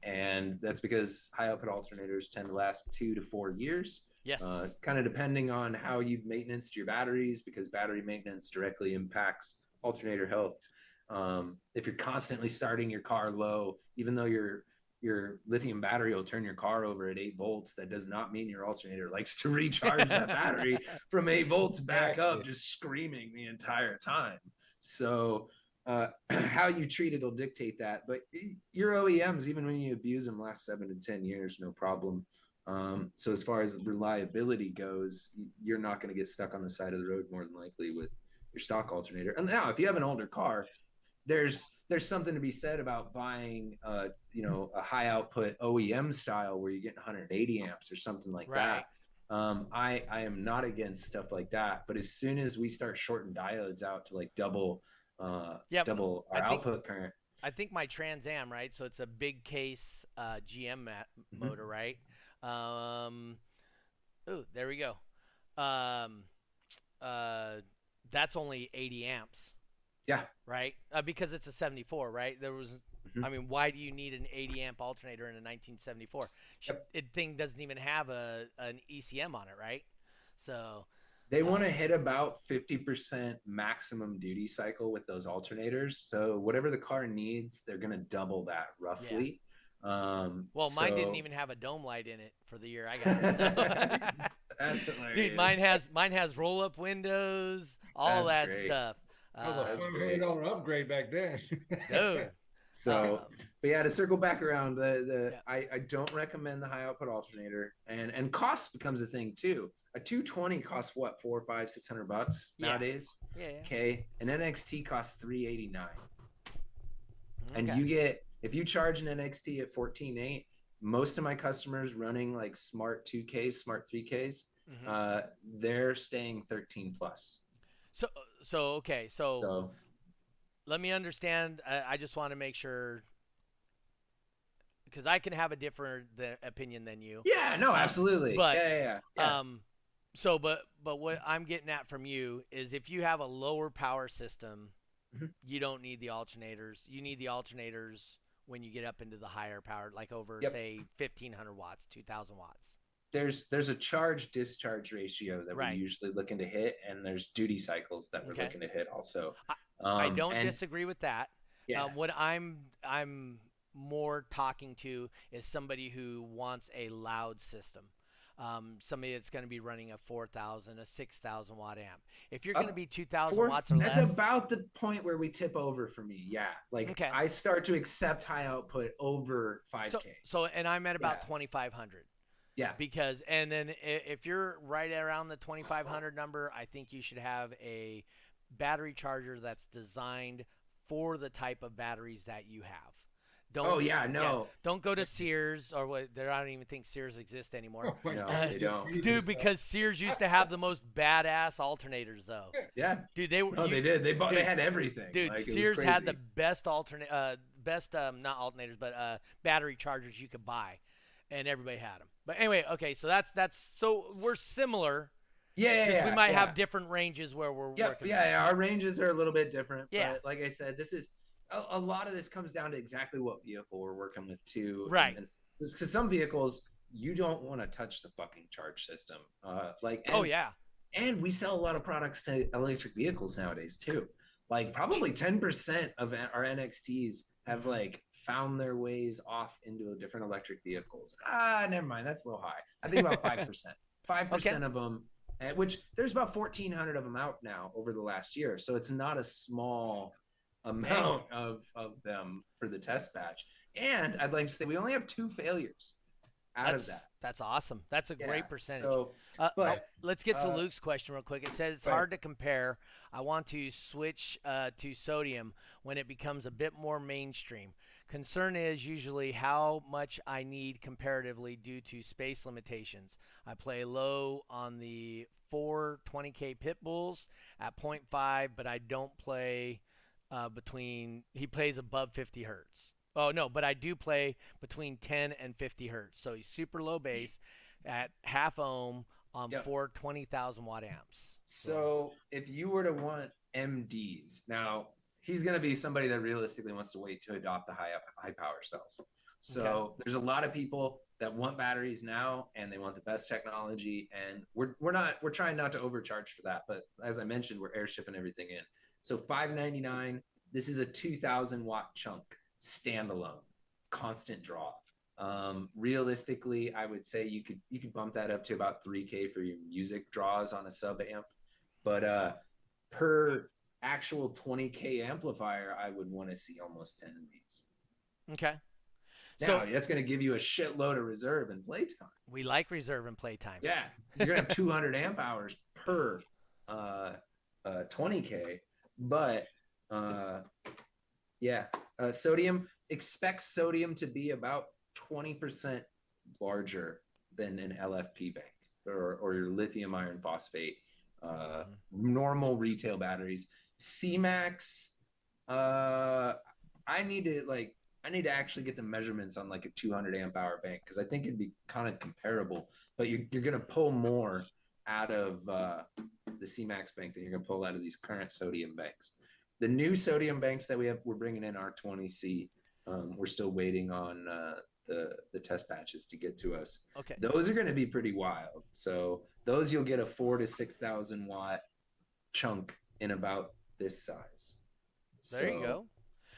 And that's because high output alternators tend to last 2 to 4 years. Yes. Kind of depending on how you've maintained your batteries, because battery maintenance directly impacts alternator health. If you're constantly starting your car low, even though your lithium battery will turn your car over at 8 volts, that does not mean your alternator likes to recharge that battery from 8 volts back up, just screaming the entire time. So how you treat it will dictate that. But your OEMs, even when you abuse them, last 7 to 10 years, no problem. So as far as reliability goes, you're not going to get stuck on the side of the road more than likely with your stock alternator. And now if you have an older car, there's something to be said about buying a high output OEM style where you're getting 180 amps or something like that. I am not against stuff like that, but as soon as we start shorting diodes out to like double our output current. I think my Trans Am, right? So it's a big case GM motor, right? There we go. That's only 80 amps. Yeah. Right? Because it's a 74, right? There was, I mean, why do you need an 80 amp alternator in a 1974? It thing doesn't even have an ECM on it, right? So they want to hit about 50% maximum duty cycle with those alternators. So whatever the car needs, they're going to double that roughly. Yeah. Mine didn't even have a dome light in it for the year I got it. So. That's hilarious. Dude, mine has roll up windows, all that stuff. That was a That's $500 upgrade back then. Dude. So, Um, but yeah, to circle back around, Yeah. I don't recommend the high output alternator, and cost becomes a thing too. A 220 costs what, $400, $500, $600 Yeah. nowadays. Yeah. Okay, an NXT costs $389, and Okay. you get, if you charge an NXT at 14.8, most of my customers running like smart 2Ks, smart 3Ks, Mhm. they're staying 13 plus. So okay. So So let me understand. I just want to make sure because I can have a different opinion than you. yeah, no, absolutely, But yeah. so but what I'm getting at from you is if you have a lower power system, Mhm. you don't need the alternators. You need the alternators when you get up into the higher power, like over Yep. say 1,500 watts, 2,000 watts. There's a charge discharge ratio that Right. we're usually looking to hit, and there's duty cycles that we're Okay. looking to hit also. I don't And disagree with that. yeah, What I'm more talking to is somebody who wants a loud system. Somebody that's going to be running a 4,000, a 6,000 watt amp. If you're going to be 2,000 watts or that's less, about the point where we tip over for me. Yeah, like Okay. I start to accept high output over 5K. so and I'm at about Yeah. 2,500 Yeah, because and then if you're right around the 2,500 number, I think you should have a battery charger that's designed for the type of batteries that you have. Don't, oh yeah, no, don't go to Sears or what. I don't even think Sears exists anymore. Oh my No, God. they don't. Dude, because Sears used to have the most badass alternators, though. Yeah, Dude, they were. no, they did. They dude, had everything. Dude, like, it was Sears had the crazy. best not alternators, but battery chargers you could buy, and everybody had them. But anyway, okay, so that's so we're similar. Yeah, Just yeah, we might yeah. have different ranges where we're Yep, working. yeah, our ranges are a little bit different. Yeah. But like I said, this is a lot of this comes down to exactly what vehicle we're working with too. Right. Because some vehicles you don't want to touch the fucking charge system. Oh yeah. And we sell a lot of products to electric vehicles nowadays too. Like probably 10% of our NXTs have like found their ways off into different electric vehicles. Never mind, that's a little high. I think about 5%. 5% of them, which there's about 1,400 of them out now over the last year. So it's not a small amount of them for the test batch. And I'd like to say we only have 2 failures out of that. That's awesome. That's a great percentage. So, let's get to Luke's question real quick. It says it's Right. hard to compare. I want to switch to sodium when it becomes a bit more mainstream. Concern is usually how much I need comparatively due to space limitations. I play low on the 420K pit bulls at 0.5, but I don't play he plays above 50 hertz. Oh, no, but I do play between 10 and 50 hertz. So he's super low bass at half ohm on Yep. 4 20,000 watt amps. So if you were to want MDs, now he's going to be somebody that realistically wants to wait to adopt the high power cells. So there's a lot of people that want batteries now and they want the best technology, and we're trying not to overcharge for that. But as I mentioned, we're air shipping everything in. So $599. This is a 2,000 watt chunk standalone, constant draw. Realistically, I would say you could bump that up to about 3K for your music draws on a sub amp, but per actual 20K amplifier, I would want to see almost 10 of these. Okay. Now that's going to give you a shitload of reserve and playtime. We like reserve and playtime. Yeah, you're going to have 200 amp hours per 20K, but sodium, expect sodium to be about 20% larger than an LFP bank or your lithium iron phosphate normal retail batteries. C-Max, I need to actually get the measurements on like a 200 amp hour bank because I think it'd be kind of comparable, but you're going to pull more out of the C-Max bank than you're going to pull out of these current sodium banks. The new sodium banks that we're bringing in R20C. We're still waiting on the test batches to get to us. Okay. Those are going to be pretty wild. So those you'll get a 4,000 to 6,000 watt chunk in about this size. There you go.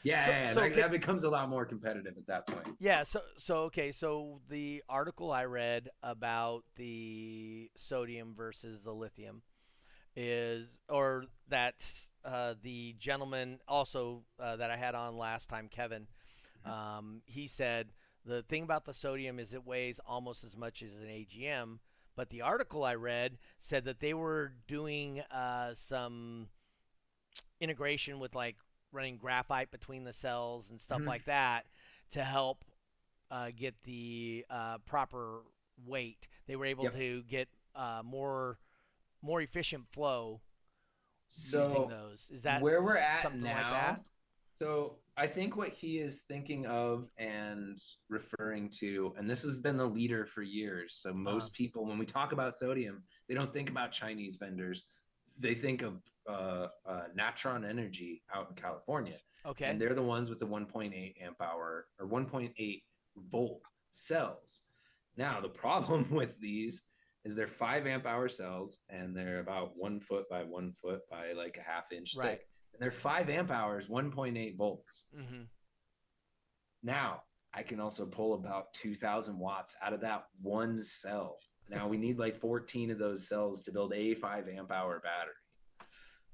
Yeah, that becomes a lot more competitive at that point. Yeah, so the article I read about the sodium versus the lithium is, or that the gentleman also that I had on last time, Kevin. He said the thing about the sodium is it weighs almost as much as an AGM. But the article I read said that they were doing some integration with like running graphite between the cells and stuff Mhm. like that to help get the proper weight. They were able Yep. to get more efficient flow using So those. Is that where we're at something like now, that? so I think what he is thinking of and referring to, and this has been the leader for years. So Uh, most people, when we talk about sodium, they don't think about Chinese vendors. They think of Natron Energy out in California, okay. and they're the ones with the 1.8 amp hour or 1.8 volt cells. Now the problem with these is they're 5 amp hour cells, and they're about 1 foot by 1 foot by like a half inch Right. thick. And they're 5 amp hours, 1.8 volts. Mm-hmm. Now I can also pull about 2,000 watts out of that one cell. Now we need like 14 of those cells to build a 5 amp hour battery,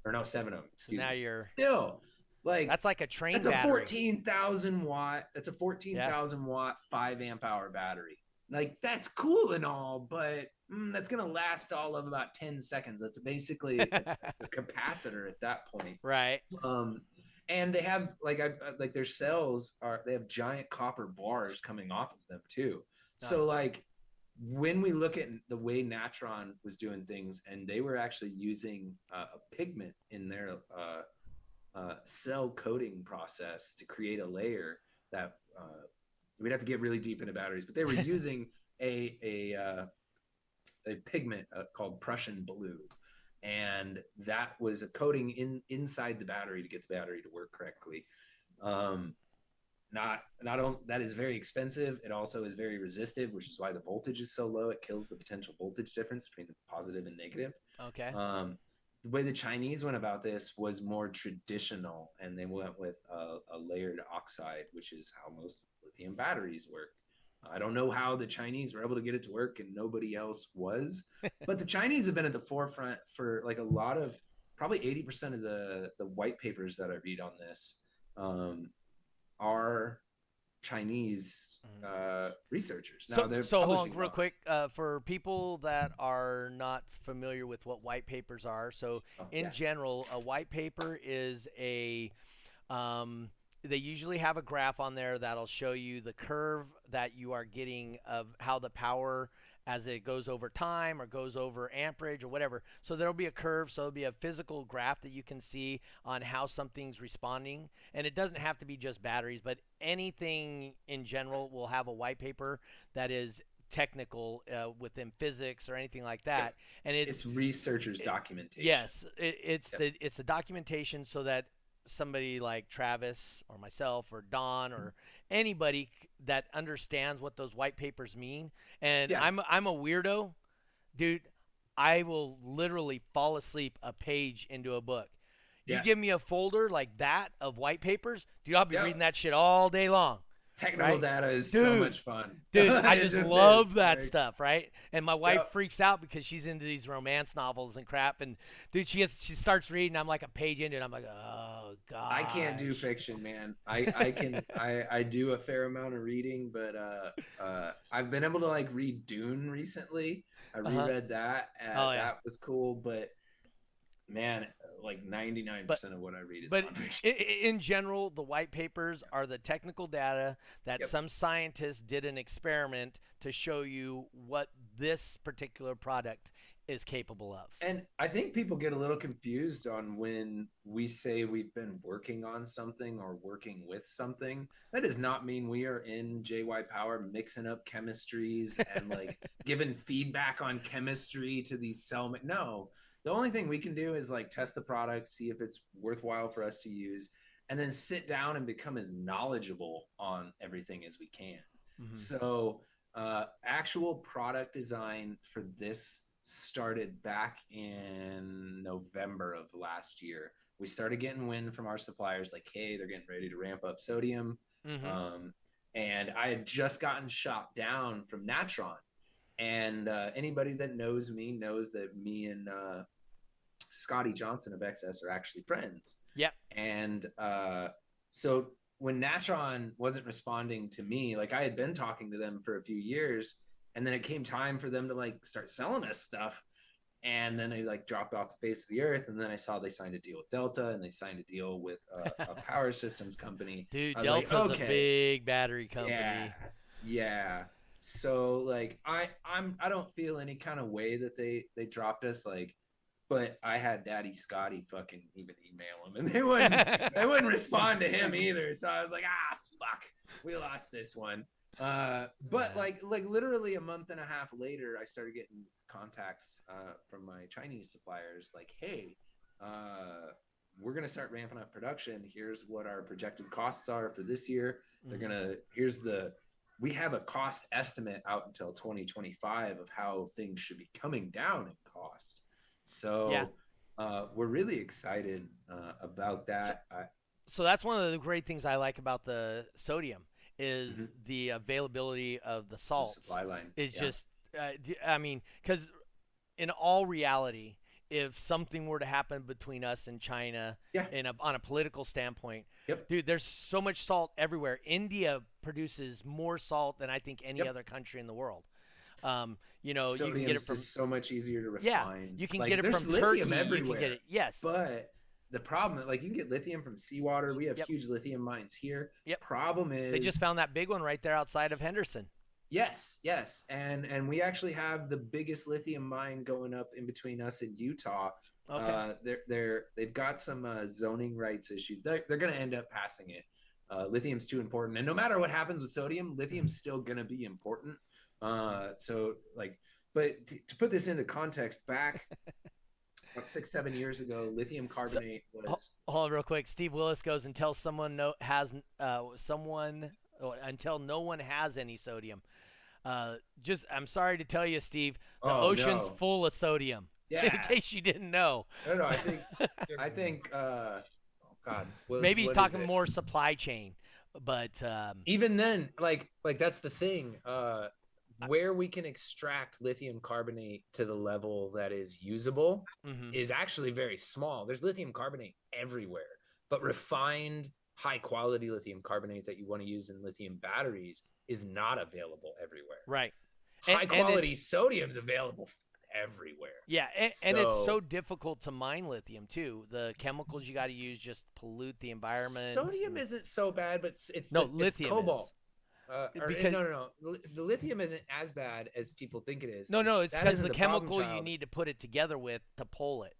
or no, 7 of them. So Excuse now me. you're Still, like that's like a train that's a battery. 14,000 watt. That's a 14,000 watt 5 amp hour battery. Like that's cool and all, but that's gonna last all of about 10 seconds. That's basically a capacitor at that point. Right. And they have like their cells they have giant copper bars coming off of them too. So like when we look at the way Natron was doing things, and they were actually using a pigment in their cell coating process to create a layer that we'd have to get really deep into batteries, but they were using a pigment called Prussian blue, and that was a coating inside the battery to get the battery to work correctly. That is very expensive. It also is very resistive, which is why the voltage is so low. It kills the potential voltage difference between the positive and negative. Okay. The way the Chinese went about this was more traditional, and they went with a layered oxide, which is how most lithium batteries work. I don't know how the Chinese were able to get it to work and nobody else was, but the Chinese have been at the forefront for like a lot of, probably 80% of the white papers that I read on this are Chinese researchers. Now they're so hold on publishing real quick for people that are not familiar with what white papers are. So in general, a white paper is a they usually have a graph on there that'll show you the curve that you are getting of how the power as it goes over time or goes over amperage or whatever. So there'll be a curve, so there'll be a physical graph that you can see on how something's responding. And it doesn't have to be just batteries, but anything in general will have a white paper that is technical within physics or anything like that. And it's researchers' documentation. Yes, it's the documentation so that somebody like Travis or myself or Don or anybody that understands what those white papers mean. And I'm a weirdo, dude. I will literally fall asleep a page into a book. You give me a folder like that of white papers, dude, I'll be reading that shit all day long. Technical data is so much fun. Dude, I just love that stuff, right? And my wife freaks out because she's into these romance novels and crap. And dude, she starts reading. I'm like a page into it. I'm like, oh god. I can't do fiction, man. I can I do a fair amount of reading, but I've been able to like read Dune recently. I reread that. That was cool, but man, like 99% of what I read is nonfiction. In general, the white papers are the technical data that some scientists did an experiment to show you what this particular product is capable of. And I think people get a little confused on when we say we've been working on something or working with something. That does not mean we are in JY Power mixing up chemistries and like giving feedback on chemistry to these no. The only thing we can do is like test the product, see if it's worthwhile for us to use, and then sit down and become as knowledgeable on everything as we can. Mm-hmm. So actual product design for this started back in November of last year. We started getting wind from our suppliers like, hey, they're getting ready to ramp up sodium. Mm-hmm. And I had just gotten shot down from Natron. And anybody that knows me knows that me and Scotty Johnson of XS are actually friends. Yep. And so when Natron wasn't responding to me, like I had been talking to them for a few years, and then it came time for them to like start selling us stuff. And then they like dropped off the face of the earth. And then I saw they signed a deal with Delta, and they signed a deal with a power systems company. Dude, Delta's Delta's a big battery company. Yeah. So like I don't feel any kind of way that they dropped us, like, but I had Daddy Scotty fucking even email them, and they wouldn't respond to him either. So I was like, fuck, we lost this one. But like literally a month and a half later, I started getting contacts from my Chinese suppliers, like, hey, we're gonna start ramping up production. Here's what our projected costs are for this year. We have a cost estimate out until 2025 of how things should be coming down in cost. So we're really excited about that. So that's one of the great things I like about the sodium is the availability of the salts. The supply line is just, I mean, because in all reality, if something were to happen between us and China on a political standpoint, dude, there's so much salt everywhere. India produces more salt than I think any other country in the world. You know, Sodium you can get it from so much easier to refine. Yeah, you can get it from Turkey. Everywhere, you can get it, yes. But the problem, like, you can get lithium from seawater. We have huge lithium mines here. Problem is, they just found that big one right there outside of Henderson. Yes, and we actually have the biggest lithium mine going up in between us and Utah. Okay. They've got some zoning rights issues. They're going to end up passing it. Lithium's too important, and no matter what happens with sodium, lithium's still going to be important. So like, but to put this into context, back about 6-7 years ago, lithium carbonate was. Hold on real quick. Steve Willis goes, until until no one has any sodium. I'm sorry to tell you, Steve, the ocean's full of sodium. Yeah. In case you didn't know. No, I think oh God. Maybe he's talking more supply chain, but even then, like that's the thing. Where we can extract lithium carbonate to the level that is usable is actually very small. There's lithium carbonate everywhere, but refined high quality lithium carbonate that you want to use in lithium batteries is not available everywhere. Right. High quality sodium's available everywhere. Yeah, and it's so difficult to mine lithium too. The chemicals you got to use just pollute the environment. Sodium isn't so bad, but it's lithium it's cobalt. Is. No. The lithium isn't as bad as people think it is. No, it's because the chemical you need to put it together with to pull it,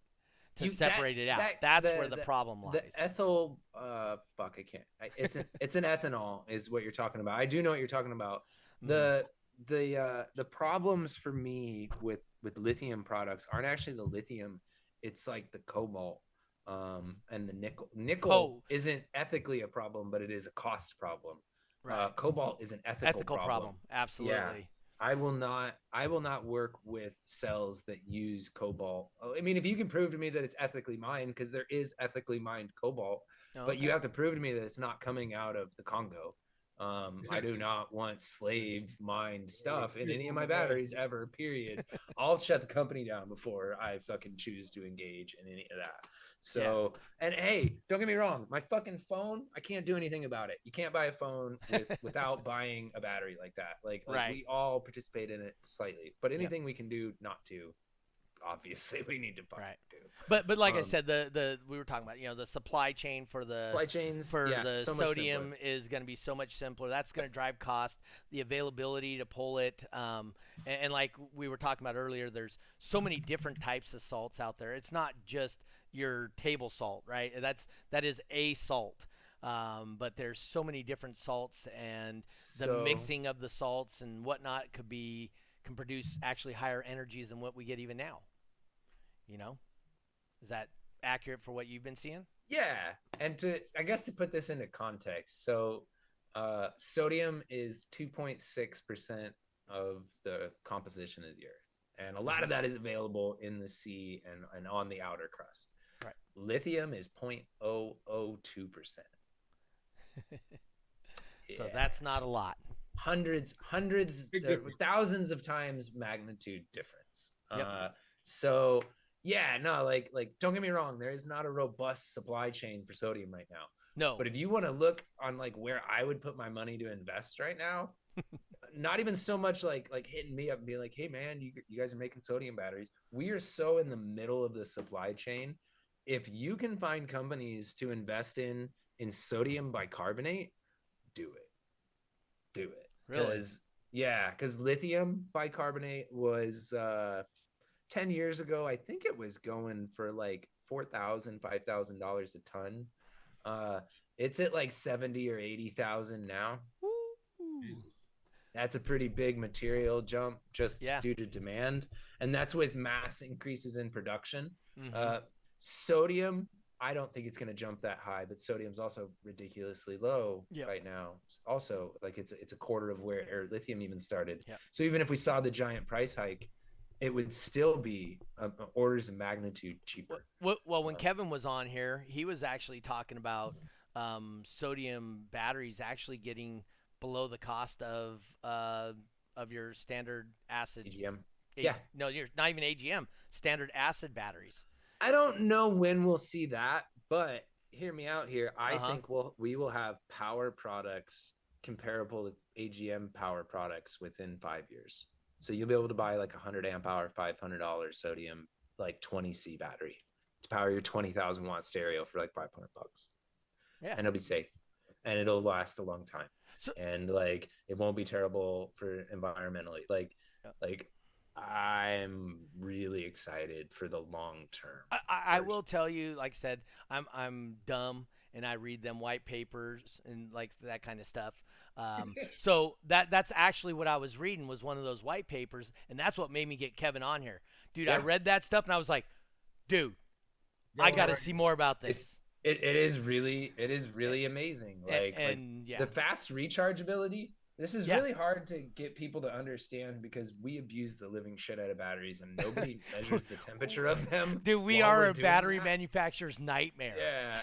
to separate it out. That's where the problem lies. The ethyl, I can't. It's an ethanol is what you're talking about. I do know what you're talking about. The problems for me with lithium products aren't actually the lithium. It's like the cobalt and the nickel. Nickel isn't ethically a problem, but it is a cost problem. Right. Cobalt is an ethical problem. Absolutely. Yeah. I will not work with cells that use cobalt. I mean, if you can prove to me that it's ethically mined, because there is ethically mined cobalt, but you have to prove to me that it's not coming out of the Congo. I do not want slave mined stuff in any of my batteries ever, period. I'll shut the company down before I fucking choose to engage in any of that. So, and hey, don't get me wrong, my fucking phone, I can't do anything about it. You can't buy a phone without buying a battery like that. Like we all participate in it slightly, but anything we can do not to, obviously we need to fucking do. But like I said, we were talking about, the supply chain for the supply chains for the sodium is going to be so much simpler. That's going to drive cost, the availability to pull it, and like we were talking about earlier, there's so many different types of salts out there. It's not just your table salt, right? That is a salt, but there's so many different salts, and the mixing of the salts and whatnot can produce actually higher energies than what we get even now. Is that accurate for what you've been seeing? Yeah. And to put this into context, so sodium is 2.6% of the composition of the earth. And a lot of that is available in the sea and on the outer crust. Right. Lithium is 0.002%. So that's not a lot. Hundreds, thousands of times magnitude difference. So Yeah, no, like don't get me wrong, there is not a robust supply chain for sodium right now. No. But if you want to look on like where I would put my money to invest right now, not even so much like hitting me up and being like, hey man, you guys are making sodium batteries. We are so in the middle of the supply chain. If you can find companies to invest in sodium bicarbonate, do it. Do it. Really? Because lithium bicarbonate was 10 years ago, I think it was going for like $4,000, $5,000 a ton. It's at like 70 or 80,000 now. Woo. That's a pretty big material jump just Yeah. due to demand. And that's with mass increases in production. Mhm. Sodium, I don't think it's going to jump that high, but sodium's also ridiculously low Yep. right now. Also, like it's a quarter of where lithium even started. Yep. So even if we saw the giant price hike, it would still be orders of magnitude cheaper. Well, when Kevin was on here, he was actually talking about sodium batteries actually getting below the cost of your standard acid. AGM. Yeah. No, you're not even AGM. Standard acid batteries. I don't know when we'll see that, but hear me out here. I Uh-huh. think we will have power products comparable to AGM power products within 5 years. So you'll be able to buy like a 100 amp hour, $500 sodium, like 20C battery to power your 20,000 watt stereo for like $500. Yeah. And it'll be safe and it'll last a long time. And like it won't be terrible for environmentally. Like I'm really excited for the long term. I will tell you, like I said, I'm dumb and I read them white papers and like that kind of stuff. So that's actually what I was reading was one of those white papers, and that's what made me get Kevin on here, dude. Yeah. I read that stuff and I was like, dude, I got to see more about this. It is really amazing. The fast rechargeability. This is really hard to get people to understand because we abuse the living shit out of batteries and nobody measures the temperature of them. Dude, we are a battery manufacturer's nightmare.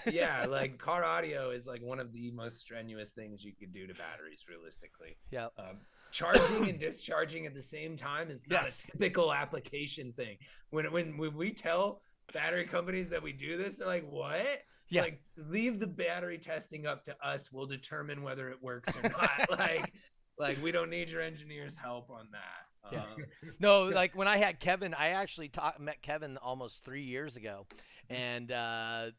Yeah. Like car audio is like one of the most strenuous things you could do to batteries, realistically. Yeah. Charging and discharging at the same time is not a typical application thing. When we tell battery companies that we do this, they're like, what? Yeah. Like, leave the battery testing up to us. We'll determine whether it works or not. like we don't need your engineers' help on that. Yeah. No, like when I had Kevin, I actually met Kevin almost 3 years ago, and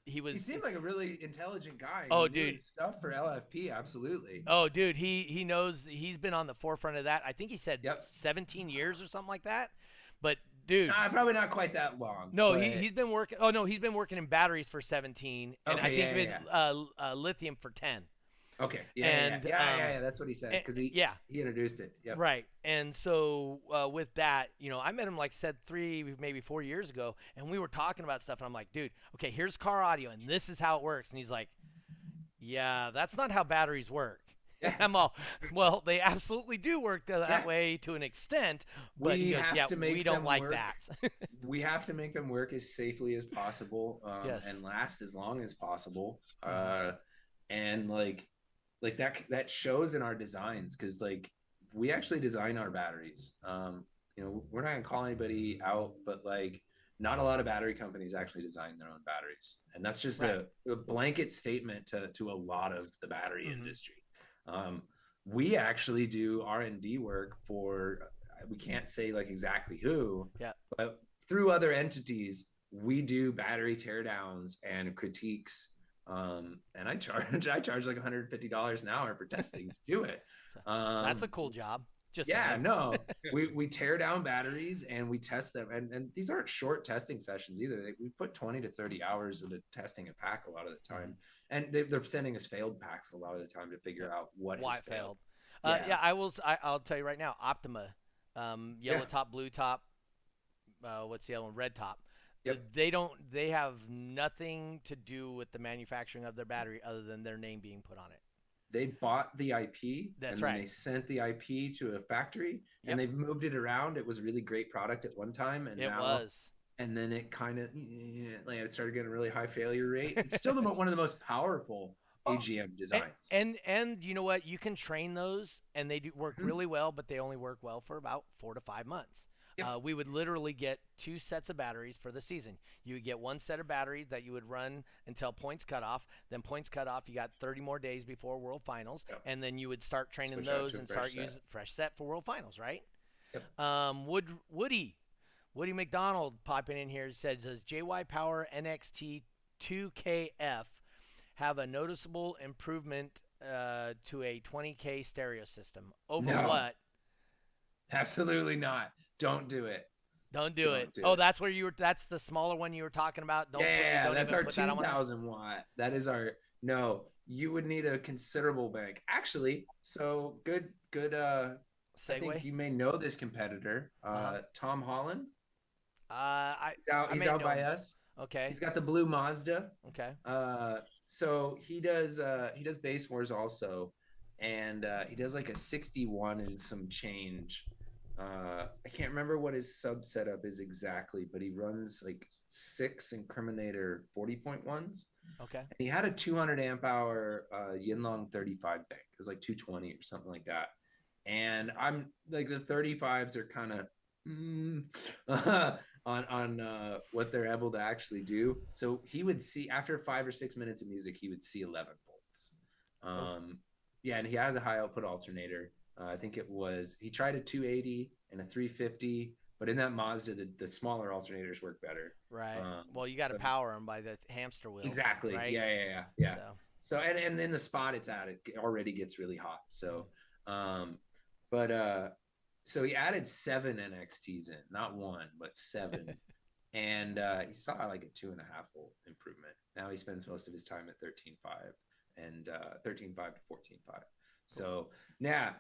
he seemed like a really intelligent guy. Oh, he dude, stuff for LFP, absolutely. Oh, dude, he knows. He's been on the forefront of that. I think he said 17 years or something like that. But dude, probably not quite that long. No, he's been working. Oh no, he's been working in batteries for 17, and I think lithium for 10. Okay. Yeah. That's what he said because he introduced it. Yep. Right. And so with that, I met him like said 3, maybe 4 years ago, and we were talking about stuff, and I'm like, dude, okay, here's car audio, and this is how it works, and he's like, yeah, that's not how batteries work. Yeah. I'm all, well, they absolutely do work that way to an extent, but we don't like that. We have to make them work as safely as possible and last as long as possible. And like that shows in our designs because like we actually design our batteries. We're not gonna call anybody out, but like not a lot of battery companies actually design their own batteries, and that's just a blanket statement to a lot of the battery industry. We actually do R&D work for, we can't say like exactly who, but through other entities, we do battery teardowns and critiques. And I charge like $150 an hour for testing to do it. That's a cool job. We tear down batteries and we test them, and these aren't short testing sessions either. We put 20 to 30 hours into testing a pack a lot of the time, and they're sending us failed packs a lot of the time to figure out why it failed. I'll tell you right now, Optima, yellow top, blue top, what's the other one, red top. They have nothing to do with the manufacturing of their battery other than their name being put on it. They bought the IP. That's right. They sent the IP to a factory, and they've moved it around. It was a really great product at one time, and and then it kind of it started getting a really high failure rate. It's still one of the most powerful AGM designs. And you know what? You can train those, and they do work really well, but they only work well for about 4 to 5 months. Yep. We would literally get 2 sets of batteries for the season. You would get 1 set of batteries that you would run until points cut off. Then points cut off, you got 30 more days before World Finals, Yep. and then you would start training Switch out those to a and fresh start set. using fresh set for World Finals, right? Yep. Woody McDonald popping in here said, does JY Power NXT 2KF have a noticeable improvement to a 20K stereo system? Over No. what? Absolutely not. Don't do it. Don't do Don't it. do Oh, it. that's where you were. That's the smaller one you were talking about. Don't That's even our put that on there. 2000 watt. That is our no. You would need a considerable bank. Actually, so good. I think Segue. you may know this competitor, Tom Holland. He's out by us. Okay. He's got the blue Mazda. Okay. So he does base wars also, and he does like a 61 and some change. I can't remember what his sub setup is exactly, but he runs like 6 Incriminator 40.1s. Okay. And he had a 200 amp hour Yinlong 35 bank. It was like 220 or something like that. And I'm like, the 35s are kind of on what they're able to actually do. So he would see after 5 or 6 minutes of music, he would see 11 volts. Yeah, and he has a high output alternator. I think he tried a 280 and a 350, but in that Mazda, the smaller alternators work better. Right. Well, you got to power them by the hamster wheel. Exactly. Right? Yeah. So and then the spot it's at, it already gets really hot. So, so he added 7 NXTs in, not 1, but 7. And he saw like a 2.5 volt improvement. Now he spends most of his time at 13.5 and 13.5 to 14.5. So now,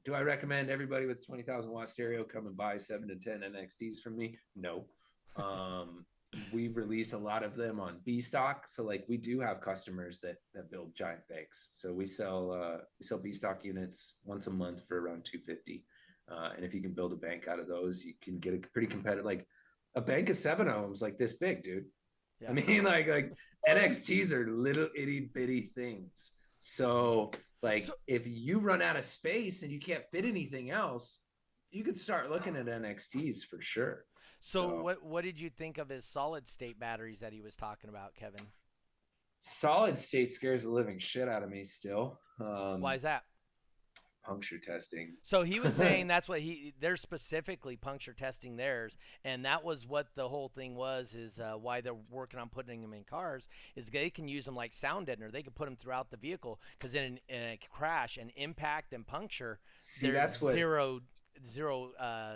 do I recommend everybody with 20,000 watt stereo come and buy 7 to 10 NXTs from me? No. We release a lot of them on B stock. So like we do have customers that build giant banks. So we sell B stock units once a month for around $250. And if you can build a bank out of those, you can get a pretty competitive, like a bank of 7 ohms, like this big, dude. Yeah. I mean, like NXTs are little itty bitty things. So if you run out of space and you can't fit anything else, you could start looking at NXTs for sure. So what did you think of his solid state batteries that he was talking about, Kevin? Solid state scares the living shit out of me still. Why is that? Puncture testing. So he was saying that's what they're specifically puncture testing theirs, and that was what the whole thing was, is why they're working on putting them in cars, is they can use them like sound deadener. They can put them throughout the vehicle, because in a crash and impact and puncture, there's zero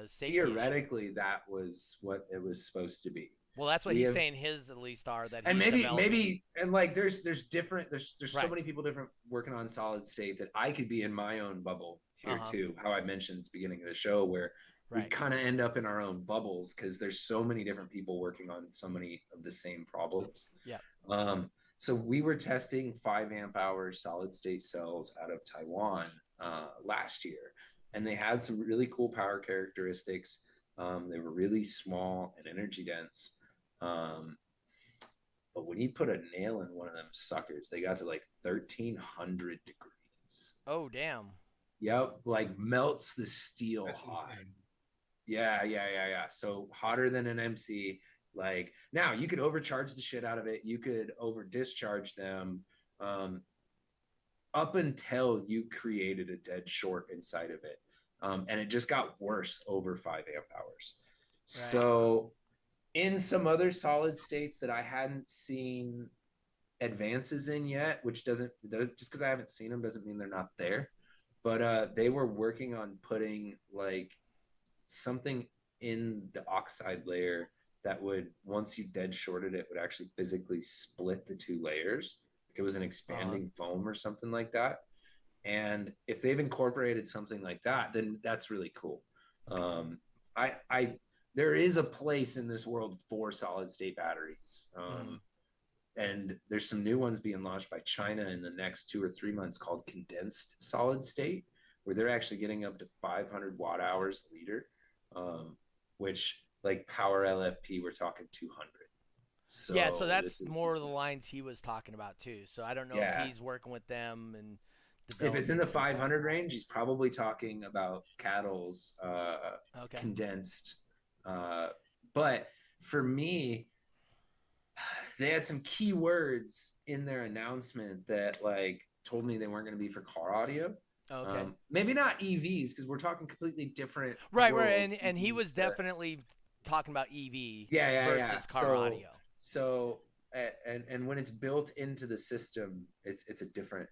safety theoretically issue. That was what it was supposed to be. Well, that's what he's saying his at least are, that and he's maybe and like there's different there's right. So many people different working on solid state that I could be in my own bubble here too. How I mentioned at the beginning of the show, where we kind of end up in our own bubbles because there's so many different people working on so many of the same problems. Yeah. So we were testing 5 amp hour solid state cells out of Taiwan last year, and they had some really cool power characteristics. They were really small and energy dense. But when you put a nail in one of them suckers, they got to like 1,300 degrees. Oh, damn. Yep. Like melts the steel hot. Yeah. So hotter than an MC. Like now you could overcharge the shit out of it. You could over discharge them up until you created a dead short inside of it. And it just got worse over 5 amp hours. Right. So in some other solid states that I hadn't seen advances in yet, which just because I haven't seen them doesn't mean they're not there. But they were working on putting like something in the oxide layer that would, once you dead shorted it, would actually physically split the 2 layers. Like it was an expanding foam or something like that. And if they've incorporated something like that, then that's really cool. There is a place in this world for solid state batteries. And there's some new ones being launched by China in the next 2 or 3 months called condensed solid state, where they're actually getting up to 500 watt hours a liter, which like power LFP, we're talking 200. So yeah, so that's more of the lines he was talking about too. So I don't know if he's working with them and if it's in the 500 range, he's probably talking about Cattle's condensed But for me, they had some key words in their announcement that like told me they weren't going to be for car audio. Okay. Maybe not EVs because we're talking completely different. Right. worlds. And he was EVs, definitely talking about EV yeah. versus car audio. So and when it's built into the system, it's a different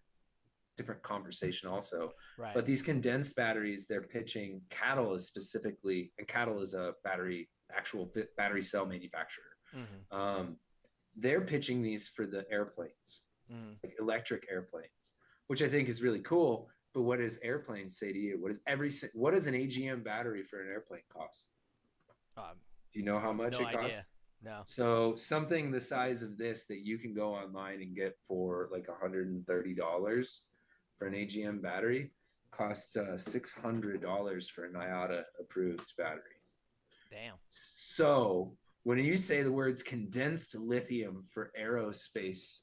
conversation also. Right. But these condensed batteries, they're pitching Catalyst specifically, and Catalyst is a actual battery cell manufacturer. Mm-hmm. They're pitching these for the airplanes, like electric airplanes, which I think is really cool. But what does airplanes say to you? What does an AGM battery for an airplane cost? Do you know how much it costs? No. So something the size of this that you can go online and get for like $130 for an AGM battery costs $600 for a NIATA approved battery. Damn. So when you say the words condensed lithium for aerospace,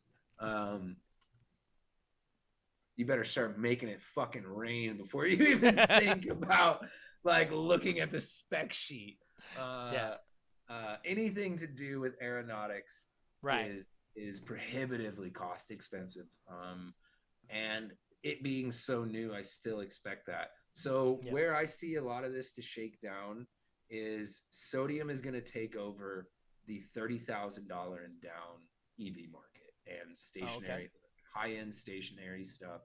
you better start making it fucking rain before you even think about like looking at the spec sheet. Anything to do with aeronautics is prohibitively cost expensive. And it being so new, I still expect that. So where I see a lot of this to shake down is sodium is going to take over the $30,000 and down EV market and stationary, high-end stationary stuff.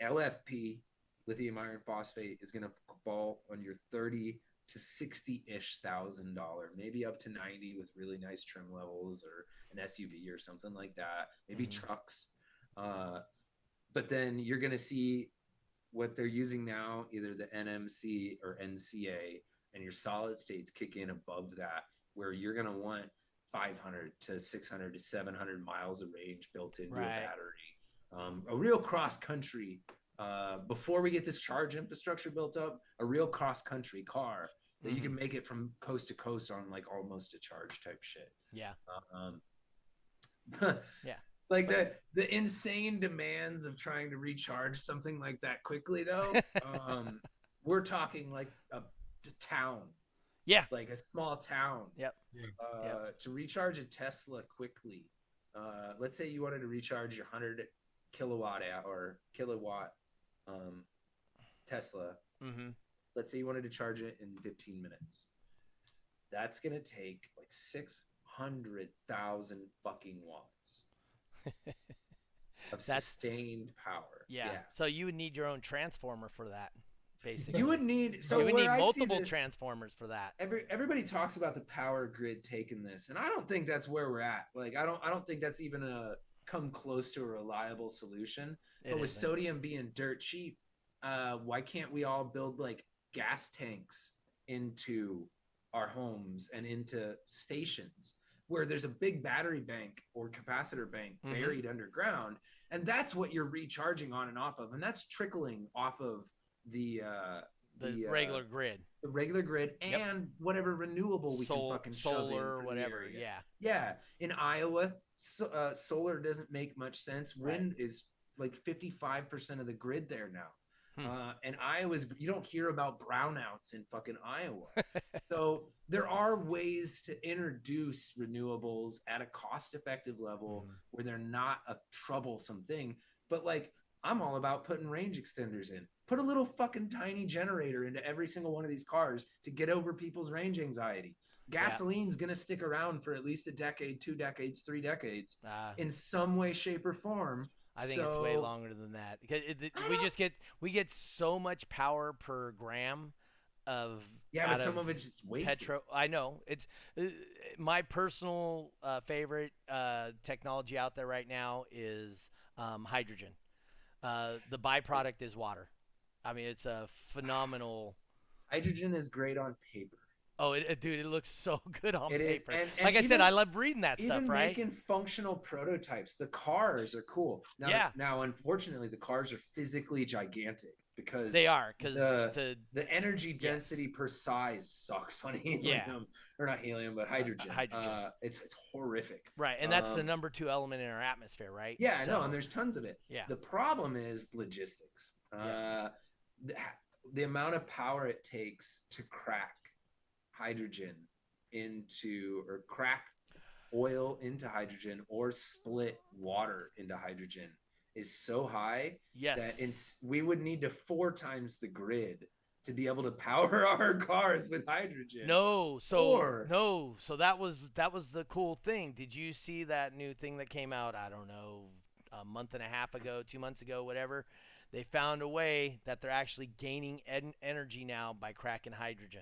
LFP, lithium iron phosphate, is going to fall on your 30 to 60-ish $1,000, maybe up to 90 with really nice trim levels or an SUV or something like that, maybe trucks. But then you're going to see what they're using now, either the NMC or NCA, and your solid states kick in above that, where you're going to want 500 to 600 to 700 miles of range built into a battery. A real cross-country, before we get this charge infrastructure built up, a real cross-country car that you can make it from coast to coast on like almost a charge type shit. Yeah. Like the insane demands of trying to recharge something like that quickly, though. We're talking like a town. Yeah. Like a small town. Yep. To recharge a Tesla quickly. Let's say you wanted to recharge your 100 kilowatt Tesla. Let's say you wanted to charge it in 15 minutes. That's going to take like 600,000 fucking watts of sustained power. Yeah. So you would need your own transformer for that, basically. You would need multiple transformers for that. Everybody talks about the power grid taking this, and I don't think that's where we're at. Like I don't think that's even come close to a reliable solution. But with sodium being dirt cheap, why can't we all build like gas tanks into our homes and into stations where there's a big battery bank or capacitor bank buried underground, and that's what you're recharging on and off of, and that's trickling off of the regular grid, and whatever renewable we can fucking shove in or whatever. In Iowa, solar doesn't make much sense. Wind is like 55% of the grid there now. And you don't hear about brownouts in fucking Iowa. So there are ways to introduce renewables at a cost-effective level where they're not a troublesome thing. But like, I'm all about putting range extenders in. Put a little fucking tiny generator into every single one of these cars to get over people's range anxiety. Gasoline's going to stick around for at least a decade, 2 decades, 3 decades in some way, shape, or form. I think it's way longer than that because we get so much power per gram of but some of it's just wasted. I know it's my personal favorite technology out there right now is hydrogen. The byproduct is water. I mean, it's a phenomenal. Hydrogen is great on paper. Oh, dude, it looks so good on paper. And like I said, I love reading that stuff, right? Even making functional prototypes. The cars are cool. Now, unfortunately, the cars are physically gigantic because they are. Because the energy density per size sucks on helium. Or not helium, but hydrogen. It's horrific. Right, and that's the number 2 element in our atmosphere, right? Yeah, I know, and there's tons of it. Yeah. The problem is logistics. The amount of power it takes to crack hydrogen into, or crack oil into hydrogen, or split water into hydrogen is so high Yes. that we would need to 4 times the grid to be able to power our cars with hydrogen. No, so that was the cool thing. Did you see that new thing that came out? I don't know, a month and a half ago, 2 months ago, whatever. They found a way that they're actually gaining energy now by cracking hydrogen.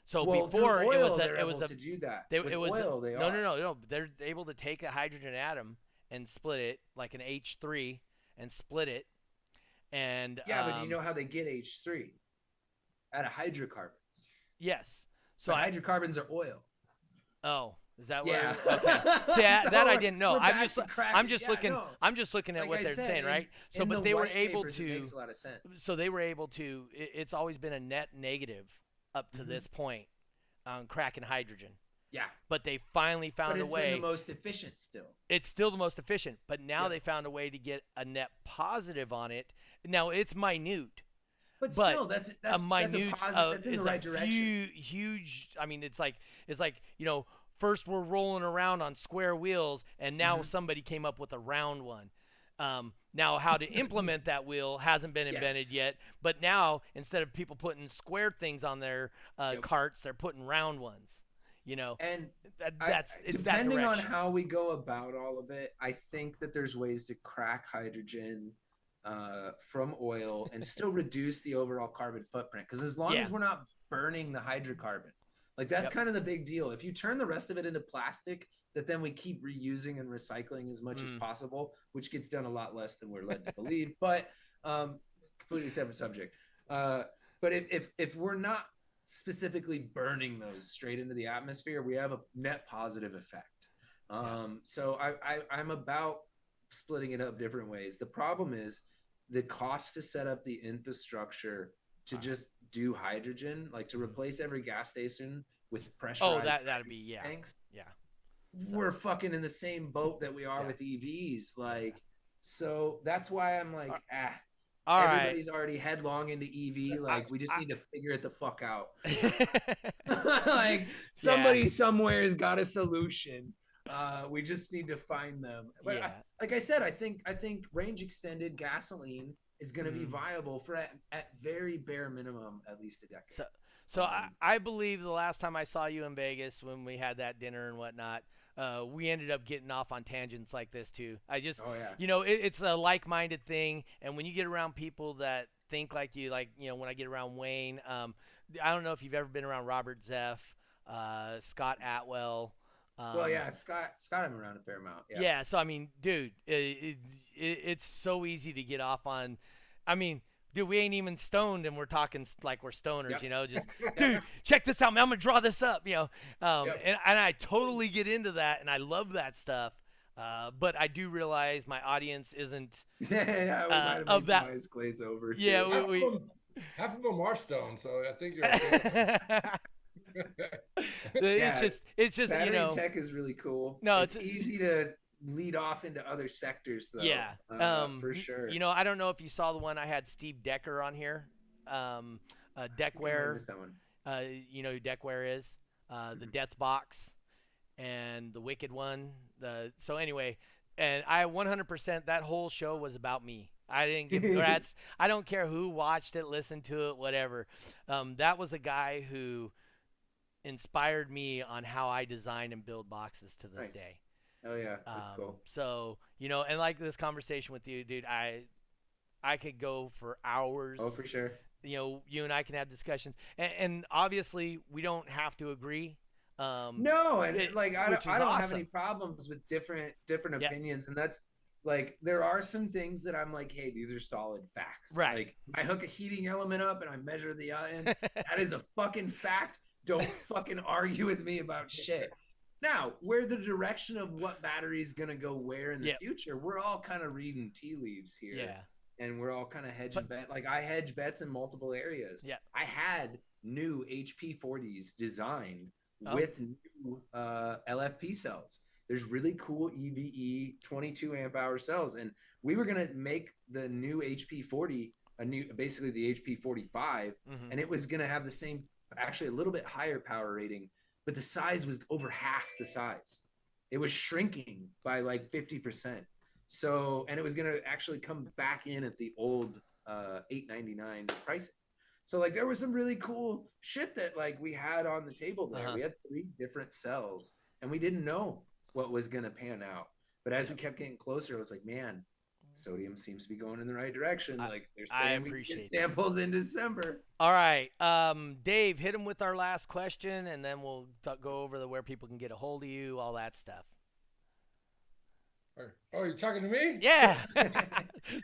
So before oil, it was to do that. It was oil, no. They're able to take a hydrogen atom and split it like an H3 and split it. And yeah, but do you know how they get H3? Out of hydrocarbons. Yes. So hydrocarbons are oil. Oh, is that yeah? Okay. See, So that I didn't know. I'm just looking. No. I'm just looking at Like what I they're said, saying, right? So, but the they were white able papers, to. It makes a lot of sense. So they were able to. It's always been a net negative up to this point on cracking hydrogen. Yeah. But they finally found a way. It's been the most efficient still. It's still the most efficient, but now they found a way to get a net positive on it. Now it's minute. But still, that's a minute. that's in the right direction. Huge. I mean, it's like first we're rolling around on square wheels, and now somebody came up with a round one. Now, how to implement that wheel hasn't been invented yet. But now, instead of people putting square things on their carts, they're putting round ones. And it's depending that on how we go about all of it, I think that there's ways to crack hydrogen from oil and still reduce the overall carbon footprint. Because as long as we're not burning the hydrocarbon, like that's kind of the big deal. If you turn the rest of it into plastic that then we keep reusing and recycling as much as possible, which gets done a lot less than we're led to believe, but completely separate subject. But if we're not specifically burning those straight into the atmosphere, we have a net positive effect. So I'm about splitting it up different ways. The problem is the cost to set up the infrastructure to just do hydrogen, like to replace every gas station with pressurized that'd be tanks. Yeah. We're fucking in the same boat that we are with EVs. Like, so that's why I'm like, everybody's already headlong into EV. Like, we just need to figure it the fuck out. Like, somebody somewhere has got a solution. We just need to find them. But like I said, I think range extended gasoline is going to be viable for at very bare minimum at least a decade. So I believe the last time I saw you in Vegas when we had that dinner and whatnot, we ended up getting off on tangents like this too. I just, it's a like-minded thing. And when you get around people that think like you, like, when I get around Wayne, I don't know if you've ever been around Robert Zeff, Scott Atwell. Scott, I'm around a fair amount. Yeah. So, I mean, dude, it's so easy to get off on, dude, we ain't even stoned and we're talking like we're stoners, just, dude, check this out, man, I'm going to draw this up, and I totally get into that and I love that stuff. But I do realize my audience isn't we might have of that. Eyes glaze over. Too. Yeah, half of them are stoned, so I think you're okay. It's just battery tech is really cool. No, it's easy to lead off into other sectors though. For sure. I don't know if you saw the one I had Steve Decker on here. Deckware. That one. You know who Deckware is? The Death Box and the Wicked One. So anyway, and I 100% that whole show was about me. I didn't give rats. I don't care who watched it, listened to it, whatever. That was a guy who inspired me on how I design and build boxes to this day. Oh yeah, that's cool. So, and like this conversation with you, dude, I could go for hours. Oh, for sure. You and I can have discussions, and obviously we don't have to agree. No, and I don't awesome. have any problems with different opinions, and that's like there are some things that I'm like, hey, these are solid facts. Right. Like I hook a heating element up and I measure the end. That is a fucking fact. Don't fucking argue with me about shit. Now, where the direction of what battery is going to go where in the future, we're all kind of reading tea leaves here. Yeah. And we're all kind of hedging bets. Like, I hedge bets in multiple areas. Yeah. I had new HP40s designed with new LFP cells. There's really cool EVE 22 amp hour cells. And we were going to make the new HP40, basically the HP45, and it was going to have the same actually a little bit higher power rating, but the size was over half the size. It was shrinking by like 50%. So, and it was going to actually come back in at the old $899 pricing. So like there was some really cool shit that like we had on the table there. We had 3 different cells and we didn't know what was going to pan out. But as we kept getting closer, it was like, man, sodium seems to be going in the right direction. Like they're saying we can get samples in December. All right. Dave, hit him with our last question, and then we'll go over where people can get a hold of you, all that stuff. Oh, you're talking to me? Yeah.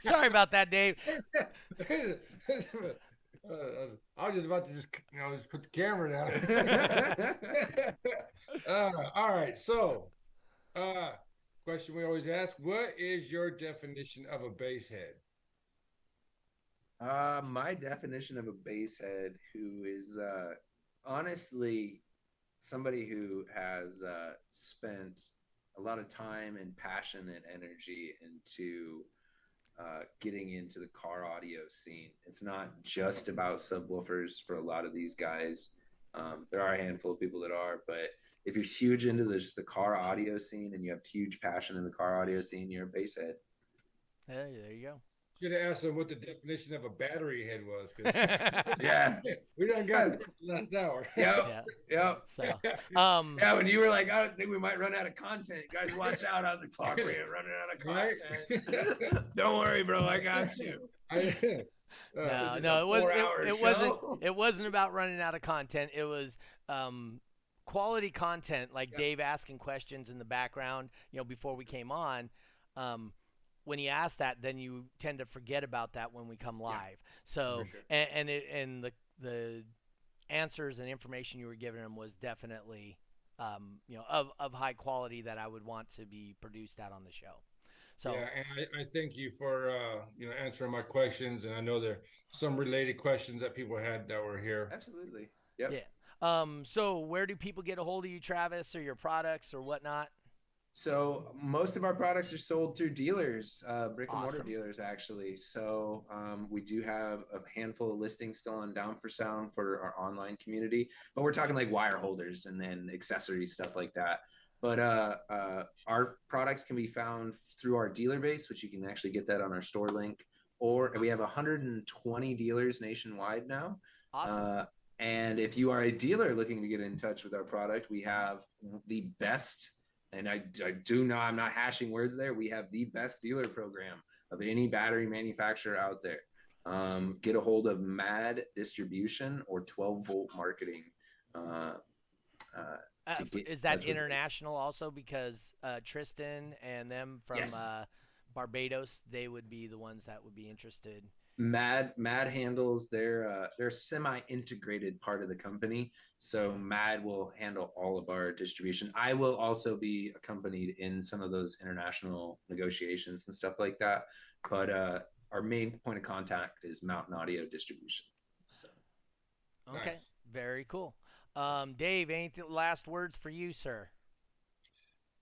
Sorry about that, Dave. I was just about to just put the camera down. All right. So, question we always ask: what is your definition of a bass head? My definition of a bass head who is honestly somebody who has spent a lot of time and passion and energy into getting into the car audio scene. It's not just about subwoofers for a lot of these guys. There are a handful of people that are, but if you're huge into the car audio scene and you have huge passion in the car audio scene, you're a bass head. Hey, there you go. Should have asked them what the definition of a battery head was. Yeah, we done got it last hour. Yep. So, yeah, when you were like, I think we might run out of content, guys, watch out. I was like, fuck, we ain't running out of content. Don't worry, bro, I got you. It wasn't about running out of content. It was quality content, like Dave asking questions in the background, before we came on. When he asked that, then you tend to forget about that when we come live. So, sure. and the answers and information you were giving him was definitely, of high quality that I would want to be produced out on the show. So yeah, and I thank you for answering my questions, and I know there are some related questions that people had that were here. Absolutely. Yep. Yeah. So where do people get a hold of you, Travis, or your products or whatnot? So most of our products are sold through dealers, brick and mortar dealers, actually. So we do have a handful of listings still on Down for Sound for our online community, but we're talking like wire holders and then accessories, stuff like that. But our products can be found through our dealer base, which you can actually get that on our store link, or we have 120 dealers nationwide now. Awesome. And if you are a dealer looking to get in touch with our product, we have the best. And I'm not hashing words there. We have the best dealer program of any battery manufacturer out there. Get a hold of MAD Distribution or 12 Volt Marketing. Is that international also? Because Tristan and them from Barbados, they would be the ones that would be interested. MAD handles their semi-integrated part of the company, so MAD will handle all of our distribution. I will also be accompanied in some of those international negotiations and stuff like that, but our main point of contact is Mountain Audio Distribution. So okay, nice. Very cool. Dave, any last words for you, sir?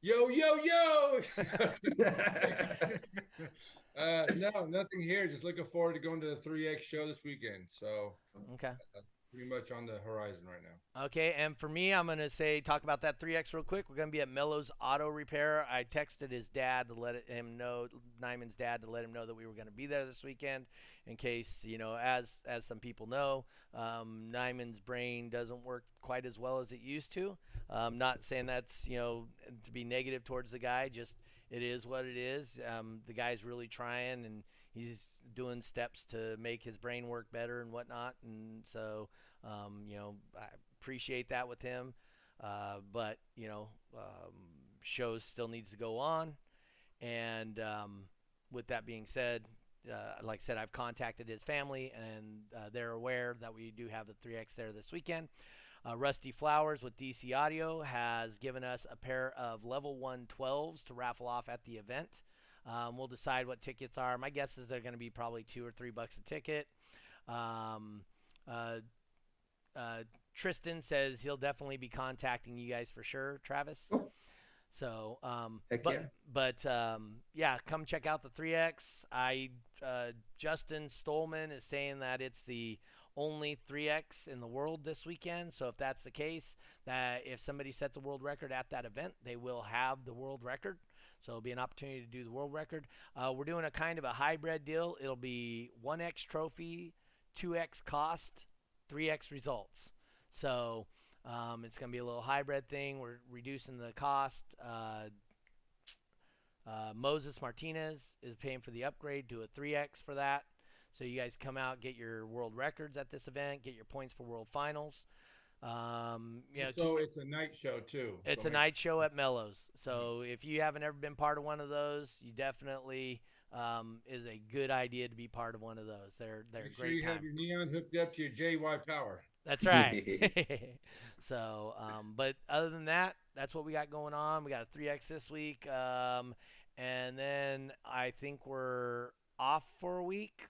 Yo. No, nothing here. Just looking forward to going to the 3X show this weekend. So okay, pretty much on the horizon right now. Okay, and for me, I'm gonna talk about that 3X real quick. We're gonna be at Mello's Auto Repair. I texted his dad to let him know, Nyman's dad, to let him know that we were gonna be there this weekend, in case as some people know, Nyman's brain doesn't work quite as well as it used to. Not saying that's to be negative towards the guy, just it is what it is. The guy's really trying, and he's doing steps to make his brain work better and whatnot. And so, I appreciate that with him. But, shows still needs to go on. And with that being said, like I said, I've contacted his family, and they're aware that we do have the 3X there this weekend. Rusty Flowers with DC Audio has given us a pair of level 112s to raffle off at the event. We'll decide what tickets are. My guess is they're going to be probably $2 or $3 a ticket. Tristan says he'll definitely be contacting you guys for sure, Travis. Oh. So, yeah, come check out the 3X. Justin Stolman is saying that it's the only 3X in the world this weekend. So if that's the case, that if somebody sets a world record at that event, they will have the world record. So it'll be an opportunity to do the world record. We're doing a kind of a hybrid deal. It'll be 1X trophy, 2X cost, 3X results. So it's going to be a little hybrid thing. We're reducing the cost. Moses Martinez is paying for the upgrade to a 3X for that. So you guys come out, get your world records at this event, get your points for world finals. So it's a night show too. It's a night show at Mellows. So if you haven't ever been part of one of those, you definitely is a good idea to be part of one of those. They're Make a sure great you time. have your neon hooked up to your JY power. That's right. So, but other than that, that's what we got going on. We got a 3X this week. And then I think we're off for a week,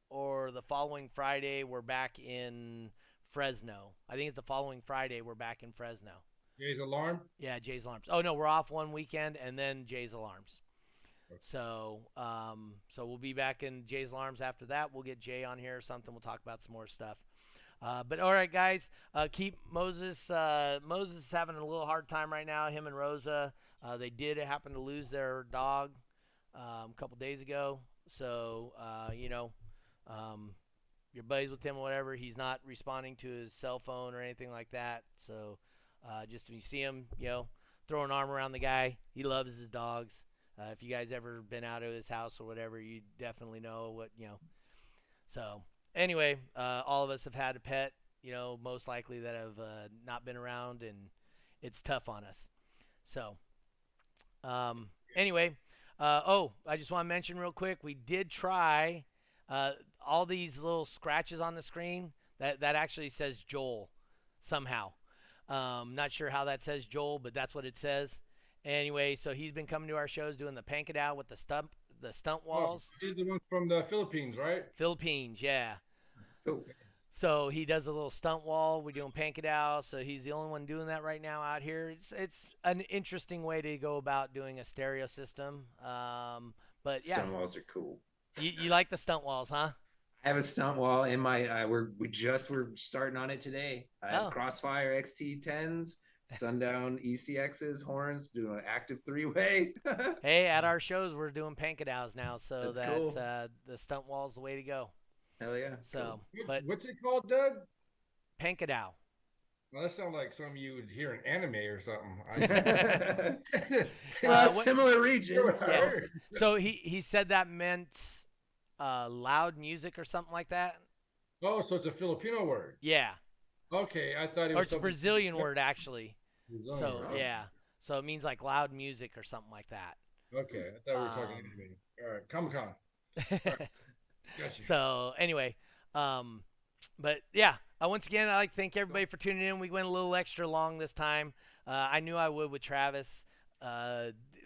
or the following Friday we're back in Fresno. I think it's the following Friday we're back in Fresno. Jay's Alarm? Yeah, Jay's Alarms. Oh, no, we're off one weekend and then Jay's Alarms. Okay. So we'll be back in Jay's Alarms after that. We'll get Jay on here or something. We'll talk about some more stuff. But all right, guys, keep Moses. Moses is having a little hard time right now. Him and Rosa, they did happen to lose their dog a couple days ago. So your buddies with him or whatever. He's not responding to his cell phone or anything like that. So just when you see him, throw an arm around the guy. He loves his dogs. If you guys ever been out of his house or whatever, you definitely know what. So. Anyway, all of us have had a pet, most likely that have not been around, and it's tough on us. So, anyway, I just want to mention real quick, we did try all these little scratches on the screen. That actually says Joel somehow. Not sure how that says Joel, but that's what it says. Anyway, so he's been coming to our shows doing the Pankadow with the stunt walls. Oh, he's the one from the Philippines, right? Philippines, yeah. Cool. So he does a little stunt wall. We're doing Pankadow, so he's the only one doing that right now out here. It's an interesting way to go about doing a stereo system. But yeah, Stunt walls are cool. You like the stunt walls, huh? I have a stunt wall in my. We're starting on it today. I have Crossfire XT10s, Sundown ECXs, horns, doing an active 3-way. Hey, at our shows we're doing Pankadows now, so that's cool. The stunt wall's the way to go. Hell yeah. So, cool. but what's it called, Doug? Pankadow. Well, that sounds like something you would hear in anime or something. Similar regions. Yeah. So he said that meant loud music or something like that. Oh, so it's a Filipino word. Yeah. Okay, I thought it was. Or it's a Brazilian word actually. Brazilian, so right? yeah. So it means like loud music or something like that. Okay, I thought we were talking anime. All right, Comic-Con. Right. Gotcha. So anyway, but yeah, once again, I'd like to thank everybody for tuning in. We went a little extra long this time. I knew I would with Travis.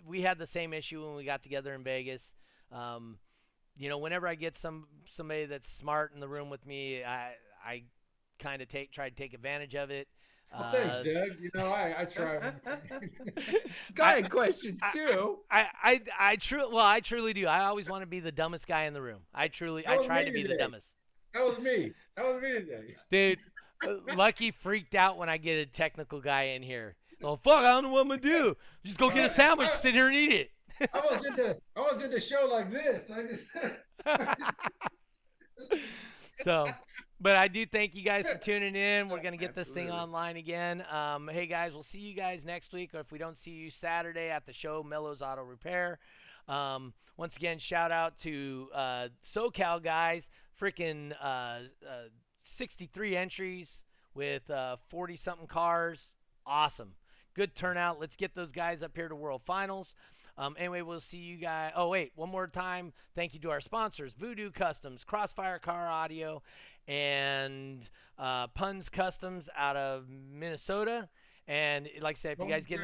We had the same issue when we got together in Vegas. Whenever I get somebody that's smart in the room with me, I kind of try to take advantage of it. Well, thanks, Doug. I try. Guy questions too. I truly do. I always want to be the dumbest guy in the room. I try to be the dumbest. That was me today. Dude, Lucky freaked out when I get a technical guy in here. Oh fuck! I don't know what I'm gonna do. Just go get a sandwich, sit here and eat it. I almost did the show like this. I just. So. But I do thank you guys for tuning in. We're going to get this thing online again. Hey, guys, we'll see you guys next week. Or if we don't see you Saturday at the show, Mellows Auto Repair. Once again, shout out to SoCal guys. Freaking 63 entries with 40-something cars. Awesome. Good turnout. Let's get those guys up here to World Finals. Anyway, we'll see you guys. Oh, wait, one more time. Thank you to our sponsors, Voodoo Customs, Crossfire Car Audio, and Puns Customs out of Minnesota. And like I said, if you guys get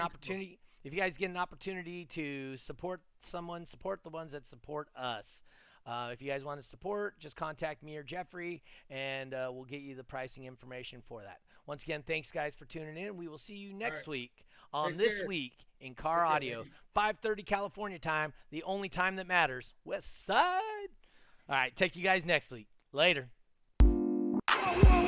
an opportunity to support someone, support the ones that support us. If you guys want to support, just contact me or Jeffrey, and we'll get you the pricing information for that. Once again, thanks, guys, for tuning in. We will see you next week on This Week in Car Audio, 5:30 California time, the only time that matters, West Side. All right, take you guys next week. Later. whoa, whoa.